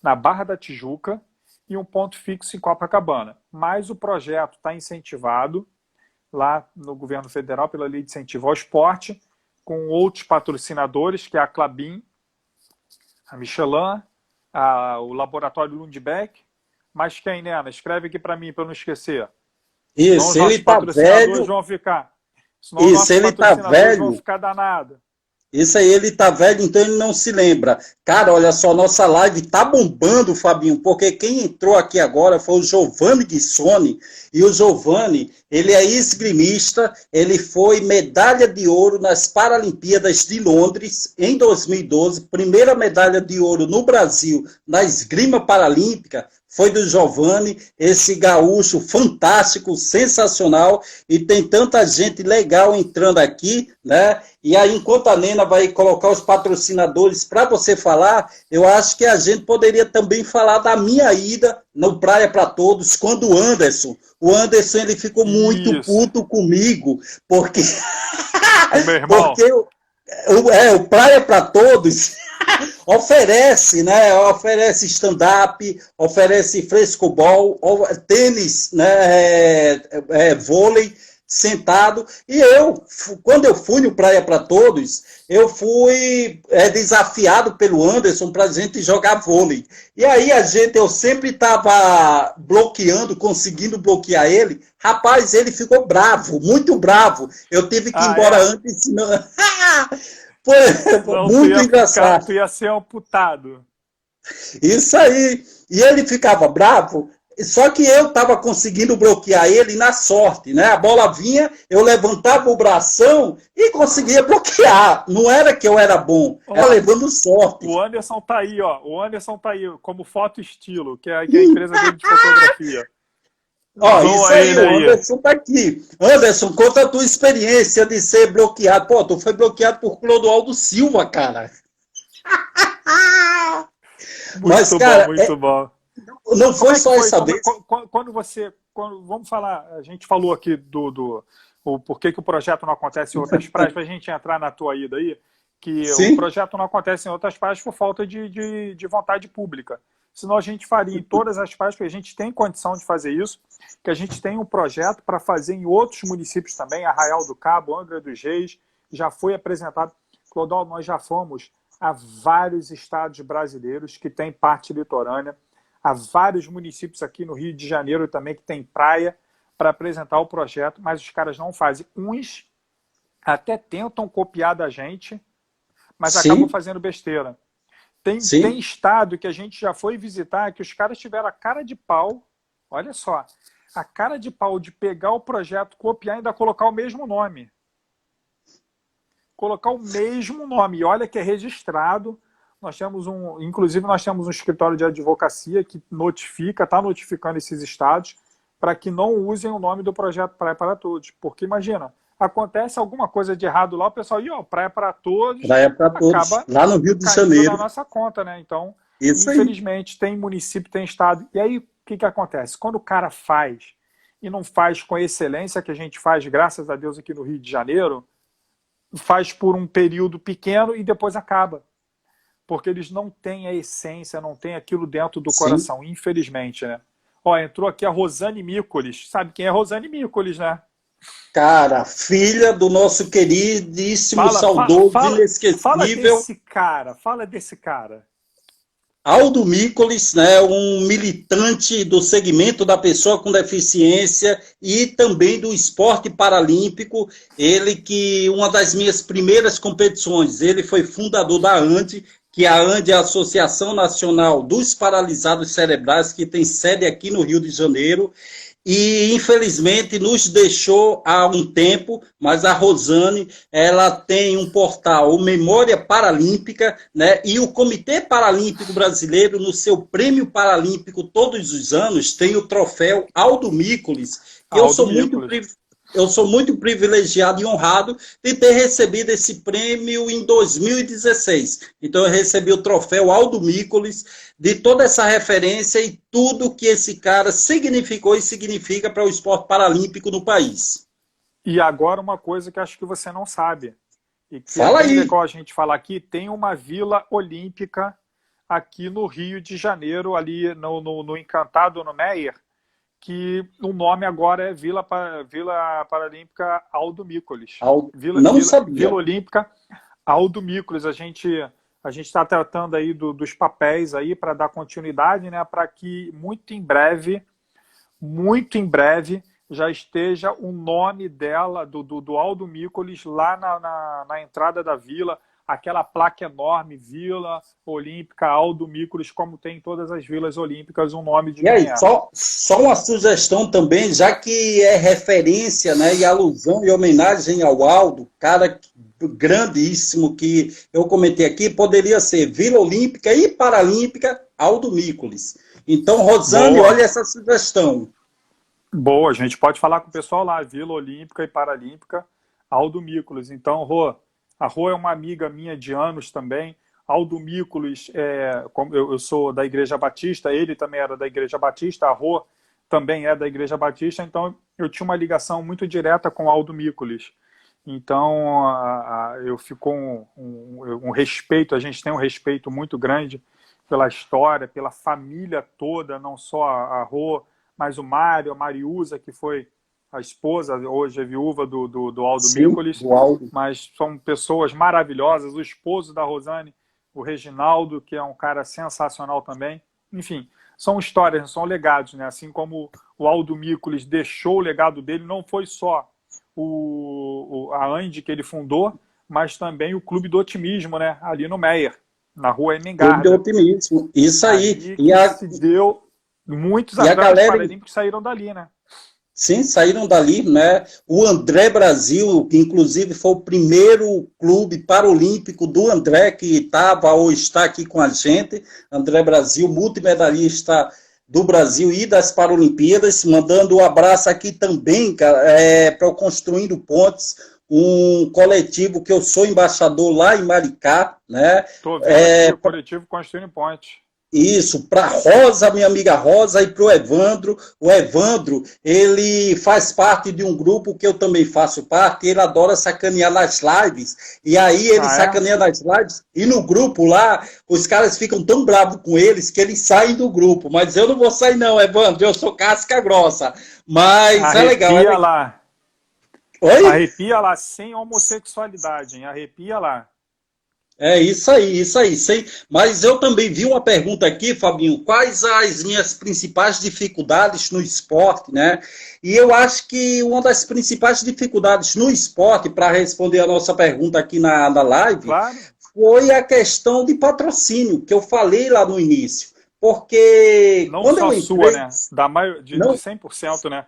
na Barra da Tijuca e um ponto fixo em Copacabana. Mas o projeto está incentivado lá no governo federal pela Lei de Incentivo ao Esporte, com outros patrocinadores, que é a Clabin, a Michelin, o Laboratório Lundbeck. Mas quem, Nena? Escreve aqui para mim, para eu não esquecer. Senão os Isso, nossos ele tá patrocinadores velho. vão ficar. Senão os Isso, nossos ele tá patrocinadores vão velho. ficar danados. Isso aí, ele tá velho, então ele não se lembra. Cara, olha só, nossa live tá bombando, Fabinho, porque quem entrou aqui agora foi o Giovanni Guissoni, e o Giovanni, ele é esgrimista, ele foi medalha de ouro nas Paralimpíadas de Londres em 2012, primeira medalha de ouro no Brasil na esgrima paralímpica, foi do Giovanni, esse gaúcho fantástico, sensacional, e tem tanta gente legal entrando aqui, né? E aí, enquanto a Nena vai colocar os patrocinadores para você falar, eu acho que a gente poderia também falar da minha ida no Praia para Todos, quando o Anderson ele ficou muito Isso. puto comigo, porque, O meu irmão. porque o Praia para Todos oferece, né? Oferece stand-up, oferece frescobol, tênis, né? Vôlei sentado. E quando eu fui no Praia para Todos, eu fui desafiado pelo Anderson para a gente jogar vôlei. E aí eu sempre estava bloqueando, conseguindo bloquear ele. Rapaz, ele ficou bravo, muito bravo. Eu tive que ir Ah, embora é? antes, senão... Foi Senão muito engraçado. tu ia ser amputado. Isso aí. E ele ficava bravo, só que eu estava conseguindo bloquear ele na sorte, né? A bola vinha, eu levantava o bração e conseguia bloquear. Não era que eu era bom, era Ó, levando sorte. o Anderson tá aí, ó. O Anderson tá aí como foto estilo, que é a empresa dele de fotografia. Ó, isso Zoa aí, ele o aí. Anderson tá aqui. Anderson, conta a tua experiência de ser bloqueado. Pô, tu foi bloqueado por Clodoaldo Silva, cara. Mas, Muito bom, cara, muito bom. não Como foi é que só foi? essa vez. Quando você. Vamos falar, a gente falou aqui o porquê que o projeto não acontece em outras praias, para a gente entrar na tua ida aí, que o Sim, projeto não acontece em outras praias por falta de vontade pública. Senão a gente faria em todas as praias, porque a gente tem condição de fazer isso, que a gente tem um projeto para fazer em outros municípios também, Arraial do Cabo, Angra dos Reis, já foi apresentado. Clodal, nós já fomos a vários estados brasileiros que têm parte litorânea, há vários municípios aqui no Rio de Janeiro também que tem praia para apresentar o projeto, mas os caras não fazem. Uns até tentam copiar da gente, mas acabam sim, fazendo besteira. Tem sim. estado que a gente já foi visitar que os caras tiveram a cara de pau, olha só, a cara de pau de pegar o projeto, copiar e ainda colocar o mesmo nome. Colocar o mesmo nome. E olha que é registrado. Inclusive, nós temos um escritório de advocacia que está notificando esses estados para que não usem o nome do projeto Praia para Todos. Porque imagina, acontece alguma coisa de errado lá, o pessoal, Praia para Todos, Praia para Todos, acaba lá no Rio de caindo na Janeiro. nossa conta, né? Então, Isso aí. infelizmente, tem município, tem estado. E aí, o que acontece? Quando o cara faz e não faz com a excelência que a gente faz, graças a Deus, aqui no Rio de Janeiro, faz por um período pequeno e depois acaba. Porque eles não têm a essência, não têm aquilo dentro do Sim. coração, infelizmente, né? Ó, entrou aqui a Rosane Mícolis. Sabe quem é Rosane Mícolis, né? Cara, filha do nosso queridíssimo, Fala, saudoso, fala inesquecível desse cara, fala desse cara. Aldo Mícolis, né, um militante do segmento da pessoa com deficiência e também do esporte paralímpico. Ele que, uma das minhas primeiras competições, ele foi fundador da ANDE, que a ANDE é a Associação Nacional dos Paralisados Cerebrais, que tem sede aqui no Rio de Janeiro. E, infelizmente, nos deixou há um tempo, mas a Rosane, ela tem um portal, o Memória Paralímpica, né? E o Comitê Paralímpico Brasileiro, no seu prêmio paralímpico todos os anos, tem o troféu Aldo Mícolis, que eu Aldo sou muito Mícolis. eu sou muito privilegiado e honrado de ter recebido esse prêmio em 2016. Então, eu recebi o troféu Aldo Mícolis, de toda essa referência e tudo que esse cara significou e significa para o esporte paralímpico no país. E agora uma coisa que acho que você não sabe, e que é Fala bem aí. legal a gente falar aqui, tem uma vila olímpica aqui no Rio de Janeiro, ali no Encantado, no Meier, que o nome agora é Vila Paralímpica Aldo Mícolis. Não Vila sabia. Olímpica Aldo Mícolis. A gente está tratando aí dos papéis aí para dar continuidade, né, para que muito em breve, já esteja o nome dela, do Aldo Mícolis, lá na entrada da vila, aquela placa enorme, Vila Olímpica Aldo Mícolis, como tem em todas as vilas olímpicas, o nome de E quem aí, é. só uma sugestão também, já que é referência, né, e alusão e homenagem ao Aldo, cara grandíssimo que eu comentei aqui, poderia ser Vila Olímpica e Paralímpica Aldo Mícolis. Então, Rosane, Boa, olha essa sugestão. boa, a gente pode falar com o pessoal lá, Vila Olímpica e Paralímpica Aldo Mícolis. Então, Rô, a Rô é uma amiga minha de anos também. Aldo Mícolis, como eu sou da Igreja Batista, ele também era da Igreja Batista, a Rô também é da Igreja Batista, então eu tinha uma ligação muito direta com Aldo Mícolis. Então eu fico um respeito, a gente tem um respeito muito grande pela história, pela família toda, não só a Rô, mas o Mário, a Mariusa, que foi a esposa, hoje é viúva do Aldo Sim, Mícolis, do Aldo. mas são pessoas maravilhosas, o esposo da Rosane, o Reginaldo, que é um cara sensacional também. Enfim, são histórias, são legados, né? Assim como o Aldo Mícolis deixou o legado dele, não foi só a Andy que ele fundou, mas também o Clube do Otimismo, né? Ali no Meier, na rua Clube de Emengarda. Otimismo. Isso aí. Ali que se deu, muitos E a atletas galera paralímpicos saíram dali, né? sim, saíram dali, né? O André Brasil, que inclusive foi o primeiro clube paralímpico do André, que estava ou está aqui com a gente. André Brasil, multimedalhista do Brasil e das Paralimpíadas, mandando um abraço aqui também, cara, para o Construindo Pontes, um coletivo que eu sou embaixador lá em Maricá, né? Estou vendo aqui o coletivo Construindo Ponte. Isso, para Rosa, minha amiga Rosa, e para o Evandro. O Evandro, ele faz parte de um grupo que eu também faço parte, ele adora sacanear nas lives, e aí ele sacaneia nas lives, e no grupo lá, os caras ficam tão bravos com eles que eles saem do grupo, mas eu não vou sair não, Evandro, eu sou casca grossa, mas Arrepia é legal. lá. Oi? Arrepia lá sem homossexualidade, hein? Arrepia lá. É isso aí, isso aí. Mas eu também vi uma pergunta aqui, Fabinho, quais as minhas principais dificuldades no esporte, né? E eu acho que uma das principais dificuldades no esporte, para responder a nossa pergunta aqui na live, Claro. foi a questão de patrocínio, que eu falei lá no início. Porque Não quando só eu sua, entrei, né? De não, 100%, né?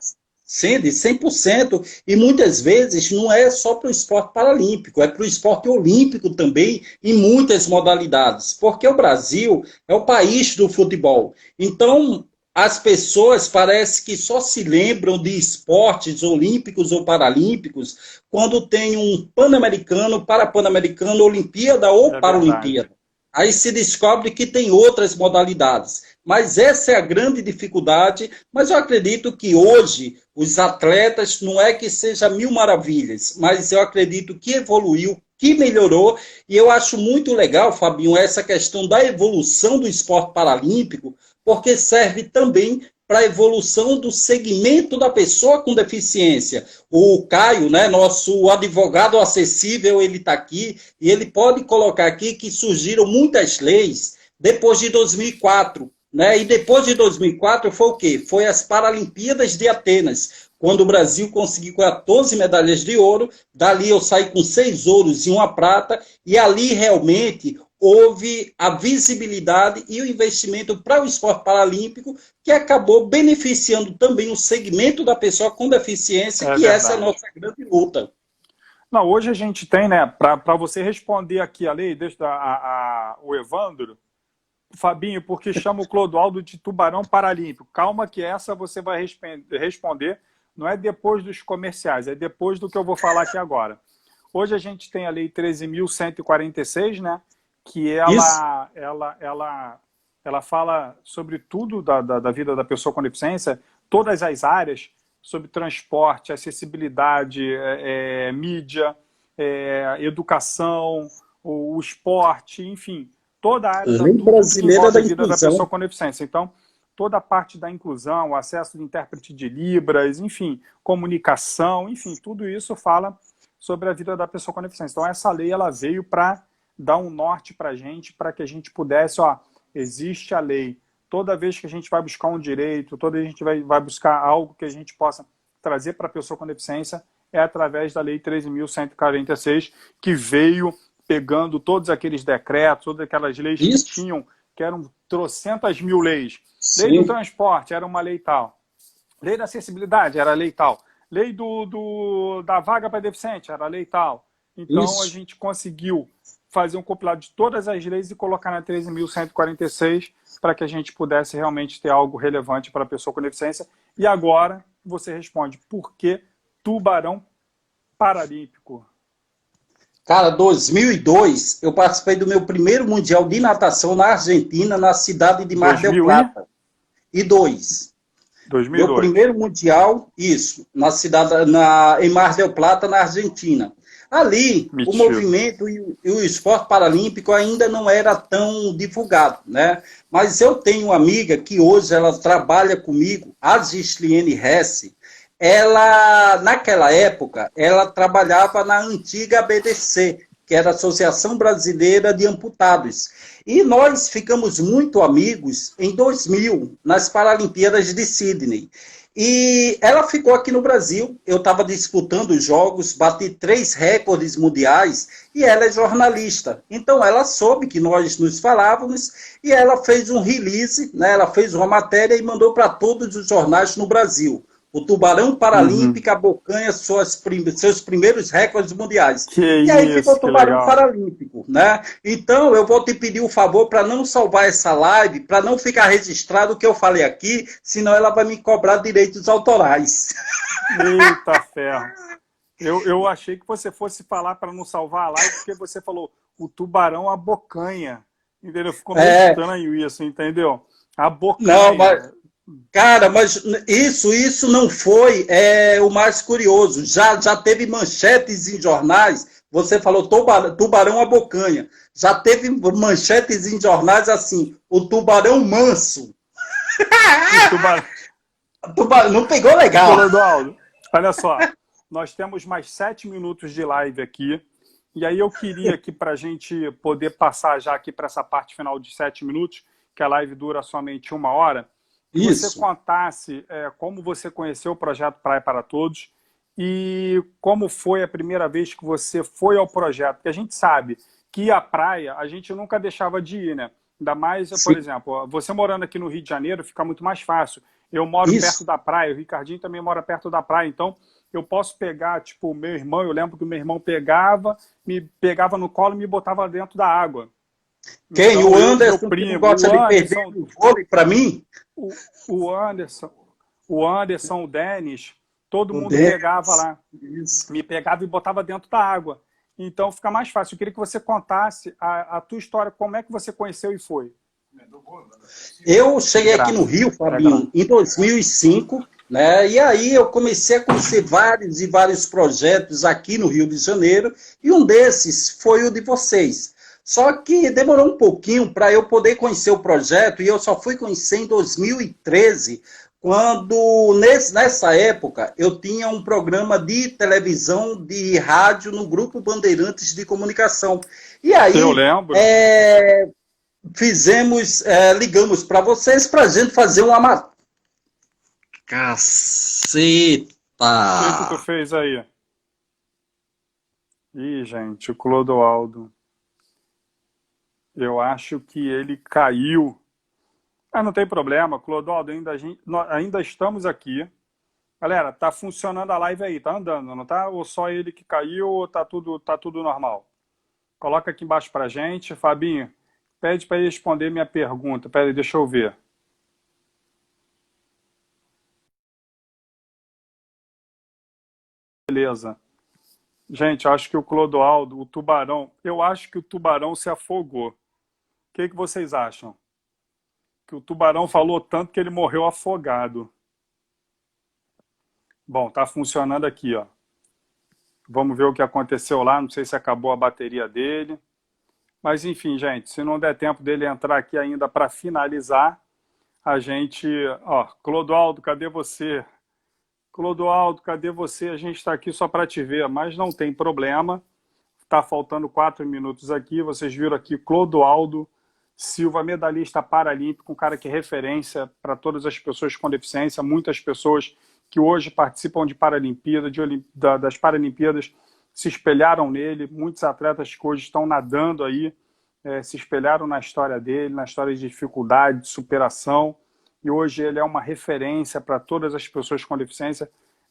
sim, de 100%, e muitas vezes não é só para o esporte paralímpico, é para o esporte olímpico também, em muitas modalidades, porque o Brasil é o país do futebol. Então, as pessoas parece que só se lembram de esportes olímpicos ou paralímpicos quando tem um Pan-Americano, Parapan-Americano, Olimpíada ou É verdade. Paralimpíada. Aí se descobre que tem outras modalidades. Mas essa é a grande dificuldade. Mas eu acredito que hoje os atletas não é que seja mil maravilhas, mas eu acredito que evoluiu, que melhorou. E eu acho muito legal, Fabinho, essa questão da evolução do esporte paralímpico, porque serve também para a evolução do segmento da pessoa com deficiência. O Caio, né, nosso advogado acessível, ele está aqui e ele pode colocar aqui que surgiram muitas leis depois de 2004, né? E depois de 2004 foi o quê? Foi as Paralimpíadas de Atenas, quando o Brasil conseguiu 14 medalhas de ouro, dali eu saí com 6 ouros e uma prata, e ali realmente houve a visibilidade e o investimento para o esporte paralímpico, que acabou beneficiando também o segmento da pessoa com deficiência, É que essa é a verdade. nossa grande luta. Não, hoje a gente tem, né, para você responder aqui a lei, deixa o Evandro, Fabinho, porque chama o Clodoaldo de tubarão paralímpico. Calma que essa você vai responder não é depois dos comerciais, é depois do que eu vou falar aqui agora. Hoje a gente tem a Lei 13.146, né? Que Isso. ela fala sobre tudo da vida da pessoa com deficiência, todas as áreas, sobre transporte, acessibilidade, mídia, educação, o esporte, enfim, toda a área, Lei tudo que Brasileira envolve da a vida da pessoa Inclusão. com deficiência. Então, toda a parte da inclusão, o acesso de intérprete de Libras, enfim, comunicação, enfim, tudo isso fala sobre a vida da pessoa com deficiência. Então, essa lei ela veio para dar um norte para a gente, para que a gente pudesse, existe a lei. Toda vez que a gente vai buscar um direito, toda vez que a gente vai buscar algo que a gente possa trazer para a pessoa com deficiência, é através da Lei 13.146, que veio pegando todos aqueles decretos, todas aquelas leis que Isso. tinham, que eram trocentas mil leis. Lei do Sim. transporte era uma lei tal. Lei da acessibilidade era lei tal. Lei da vaga para deficiente era lei tal. Então, a Isso. gente conseguiu fazer um compilado de todas as leis e colocar na 13.146 para que a gente pudesse realmente ter algo relevante para a pessoa com deficiência. E agora você responde, por que Tubarão Paralímpico? Cara, 2002, eu participei do meu primeiro Mundial de Natação na Argentina, na cidade de Mar del 2000 e? Plata. E dois. Meu 2002. primeiro mundial, isso, na cidade, em Mar del Plata, na Argentina. Ali, o Metido. movimento e o esporte paralímpico ainda não era tão divulgado, né? Mas eu tenho uma amiga que hoje ela trabalha comigo, a Gisliene Hesse. Ela, naquela época, ela trabalhava na antiga ABDC, que era a Associação Brasileira de Amputados. E nós ficamos muito amigos em 2000, nas Paralimpíadas de Sydney. E ela ficou aqui no Brasil, eu estava disputando os jogos, bati 3 recordes mundiais e ela é jornalista. Então ela soube que nós nos falávamos e ela fez um release, né? Ela fez uma matéria e mandou para todos os jornais no Brasil. O Tubarão Uhum. Paralímpico abocanha seus primeiros recordes mundiais. Que E aí ficou o isso, que Tubarão legal. Paralímpico, né? Então eu vou te pedir o favor para não salvar essa live, para não ficar registrado o que eu falei aqui, senão ela vai me cobrar direitos autorais. Eita ferro. Eu achei que você fosse falar para não salvar a live, porque você falou o tubarão abocanha. Entendeu? Ficou meio É, estranho isso, entendeu? não, mas Abocanha. cara, mas isso não foi o mais curioso. Já teve manchetes em jornais. Você falou tubarão abocanha. Já teve manchetes em jornais assim, o tubarão manso. O tubarão. Não pegou legal. Clodoaldo, olha só. Nós temos mais 7 minutos de live aqui. E aí eu queria aqui para a gente poder passar já aqui para essa parte final de 7 minutos, que a live dura somente 1 hora, que você Isso. contasse como você conheceu o projeto Praia para Todos e como foi a primeira vez que você foi ao projeto. Porque a gente sabe que a praia a gente nunca deixava de ir, né? Ainda mais, por Sim. exemplo, você morando aqui no Rio de Janeiro fica muito mais fácil. Eu moro perto Isso. da praia, o Ricardinho também mora perto da praia, então eu posso pegar, tipo, o meu irmão, eu lembro que o meu irmão pegava, me pegava no colo e me botava dentro da água. Quem? Então O eu, meu Anderson que não primo, gosta de perder o vôlei para mim? o, o Anderson, o Anderson, o Denis, todo O mundo pegava Denis. lá, Isso. me pegava e botava dentro da água. Então fica mais fácil. Eu queria que você contasse a tua história, como é que você conheceu e foi. Eu De cheguei aqui no graça. Rio, É grátis. Fabinho, em 2005, né? E aí eu comecei a conhecer vários e vários projetos aqui no Rio de Janeiro, e um desses foi o de vocês. Só que demorou um pouquinho para eu poder conhecer o projeto, e eu só fui conhecer em 2013, quando, nessa época, eu tinha um programa de televisão, de rádio, no Grupo Bandeirantes de Comunicação. E Eu aí, lembro. ligamos para vocês para a gente fazer uma. Caceta! O que que tu fez aí? Ih, gente, o Clodoaldo. Eu acho que ele caiu. Mas não tem problema, Clodoaldo, nós ainda estamos aqui. Galera, tá funcionando a live aí, tá andando, não tá? Ou só ele que caiu, ou tá tudo normal? Coloca aqui embaixo pra gente. Fabinho, pede para ele responder minha pergunta. Pera aí, deixa eu ver. Beleza. Gente, eu acho que o Clodoaldo, o Tubarão, eu acho que o Tubarão se afogou. O que vocês acham? Que o Tubarão falou tanto que ele morreu afogado. Bom, tá funcionando aqui, ó. Vamos ver o que aconteceu lá, não sei se acabou a bateria dele. Mas enfim, gente, se não der tempo dele entrar aqui ainda para finalizar, a gente... Ó, Clodoaldo, cadê você? Clodoaldo, cadê você? A gente está aqui só para te ver, mas não tem problema. Está faltando 4 minutos aqui. Vocês viram aqui Clodoaldo Silva, medalhista paralímpico, um cara que é referência para todas as pessoas com deficiência, muitas pessoas que hoje participam de Paralimpíada, das Paralimpíadas, se espelharam nele, muitos atletas que hoje estão nadando aí, se espelharam na história dele, na história de dificuldade, de superação, e hoje ele é uma referência para todas as pessoas com deficiência.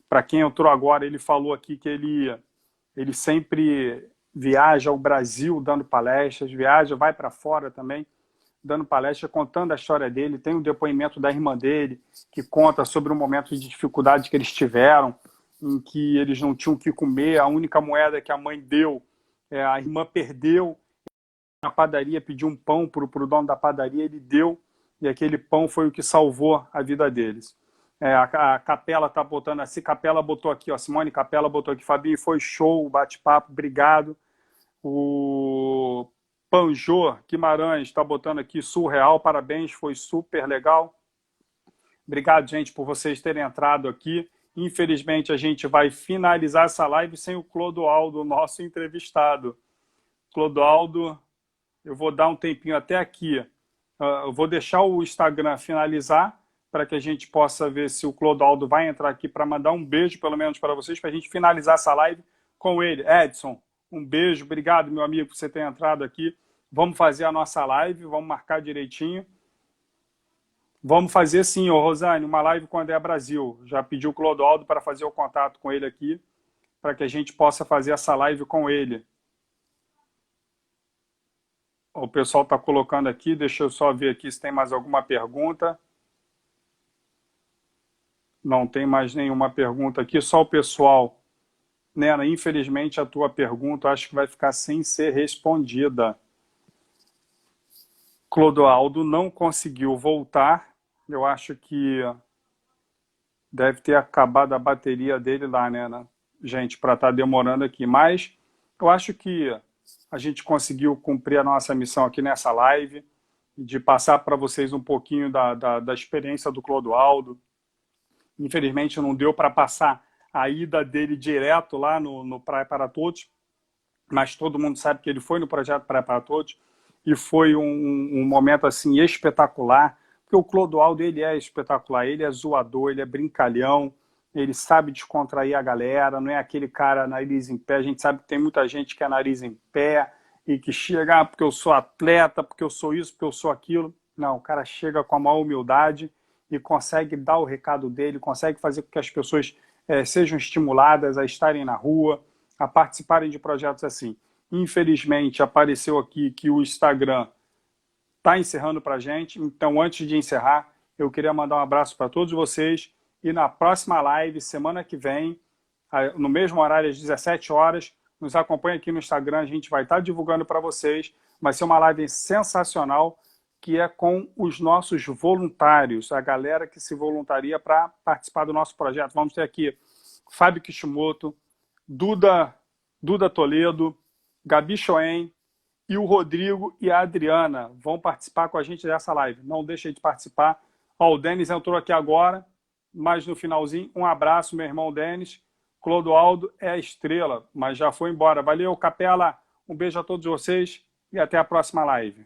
Para quem entrou agora, ele falou aqui que ele sempre viaja ao Brasil dando palestras, vai para fora também, dando palestra, contando a história dele. Tem um depoimento da irmã dele, que conta sobre um momento de dificuldade que eles tiveram, em que eles não tinham o que comer, a única moeda que a mãe deu, a irmã perdeu, na padaria pediu um pão para o dono da padaria, ele deu, e aquele pão foi o que salvou a vida deles. A Capela está botando assim, Capela botou aqui, ó, Simone Capela botou aqui, Fabinho, foi show o bate-papo, obrigado. O Panjô Guimarães está botando aqui, surreal, parabéns, foi super legal. Obrigado, gente, por vocês terem entrado aqui. Infelizmente, a gente vai finalizar essa live sem o Clodoaldo, nosso entrevistado. Clodoaldo, eu vou dar um tempinho até aqui. Eu vou deixar o Instagram finalizar para que a gente possa ver se o Clodoaldo vai entrar aqui para mandar um beijo, pelo menos para vocês, para a gente finalizar essa live com ele. Edson, um beijo, obrigado, meu amigo, por você ter entrado aqui. Vamos fazer a nossa live, vamos marcar direitinho. Vamos fazer sim, ô Rosane, uma live com o André Brasil. Já pediu o Clodoaldo para fazer o contato com ele aqui, para que a gente possa fazer essa live com ele. O pessoal está colocando aqui, deixa eu só ver aqui se tem mais alguma pergunta. Não tem mais nenhuma pergunta aqui, só o pessoal. Nena, infelizmente a tua pergunta acho que vai ficar sem ser respondida. Clodoaldo não conseguiu voltar, eu acho que deve ter acabado a bateria dele lá, né, gente, para estar demorando aqui. Mas eu acho que a gente conseguiu cumprir a nossa missão aqui nessa live, de passar para vocês um pouquinho da experiência do Clodoaldo. Infelizmente não deu para passar a ida dele direto lá no Praia para Todos, mas todo mundo sabe que ele foi no projeto Praia para Todos e foi um momento assim espetacular, porque o Clodoaldo ele é espetacular, ele é zoador, ele é brincalhão, ele sabe descontrair a galera, não é aquele cara nariz em pé. A gente sabe que tem muita gente que é nariz em pé e que chega porque eu sou atleta, porque eu sou isso, porque eu sou aquilo. Não, o cara chega com a maior humildade e consegue dar o recado dele, consegue fazer com que as pessoas sejam estimuladas a estarem na rua, a participarem de projetos assim. Infelizmente, apareceu aqui que o Instagram está encerrando para a gente, então antes de encerrar, eu queria mandar um abraço para todos vocês e na próxima live, semana que vem, no mesmo horário, às 17 horas, nos acompanhe aqui no Instagram, a gente vai estar divulgando para vocês, vai ser uma live sensacional, que é com os nossos voluntários, a galera que se voluntaria para participar do nosso projeto. Vamos ter aqui Fábio Kishimoto, Duda Toledo, Gabi Schoen e o Rodrigo e a Adriana vão participar com a gente dessa live. Não deixem de participar. Ó, o Denis entrou aqui agora, mas no finalzinho, um abraço, meu irmão Denis. Clodoaldo é a estrela, mas já foi embora. Valeu, Capela. Um beijo a todos vocês e até a próxima live.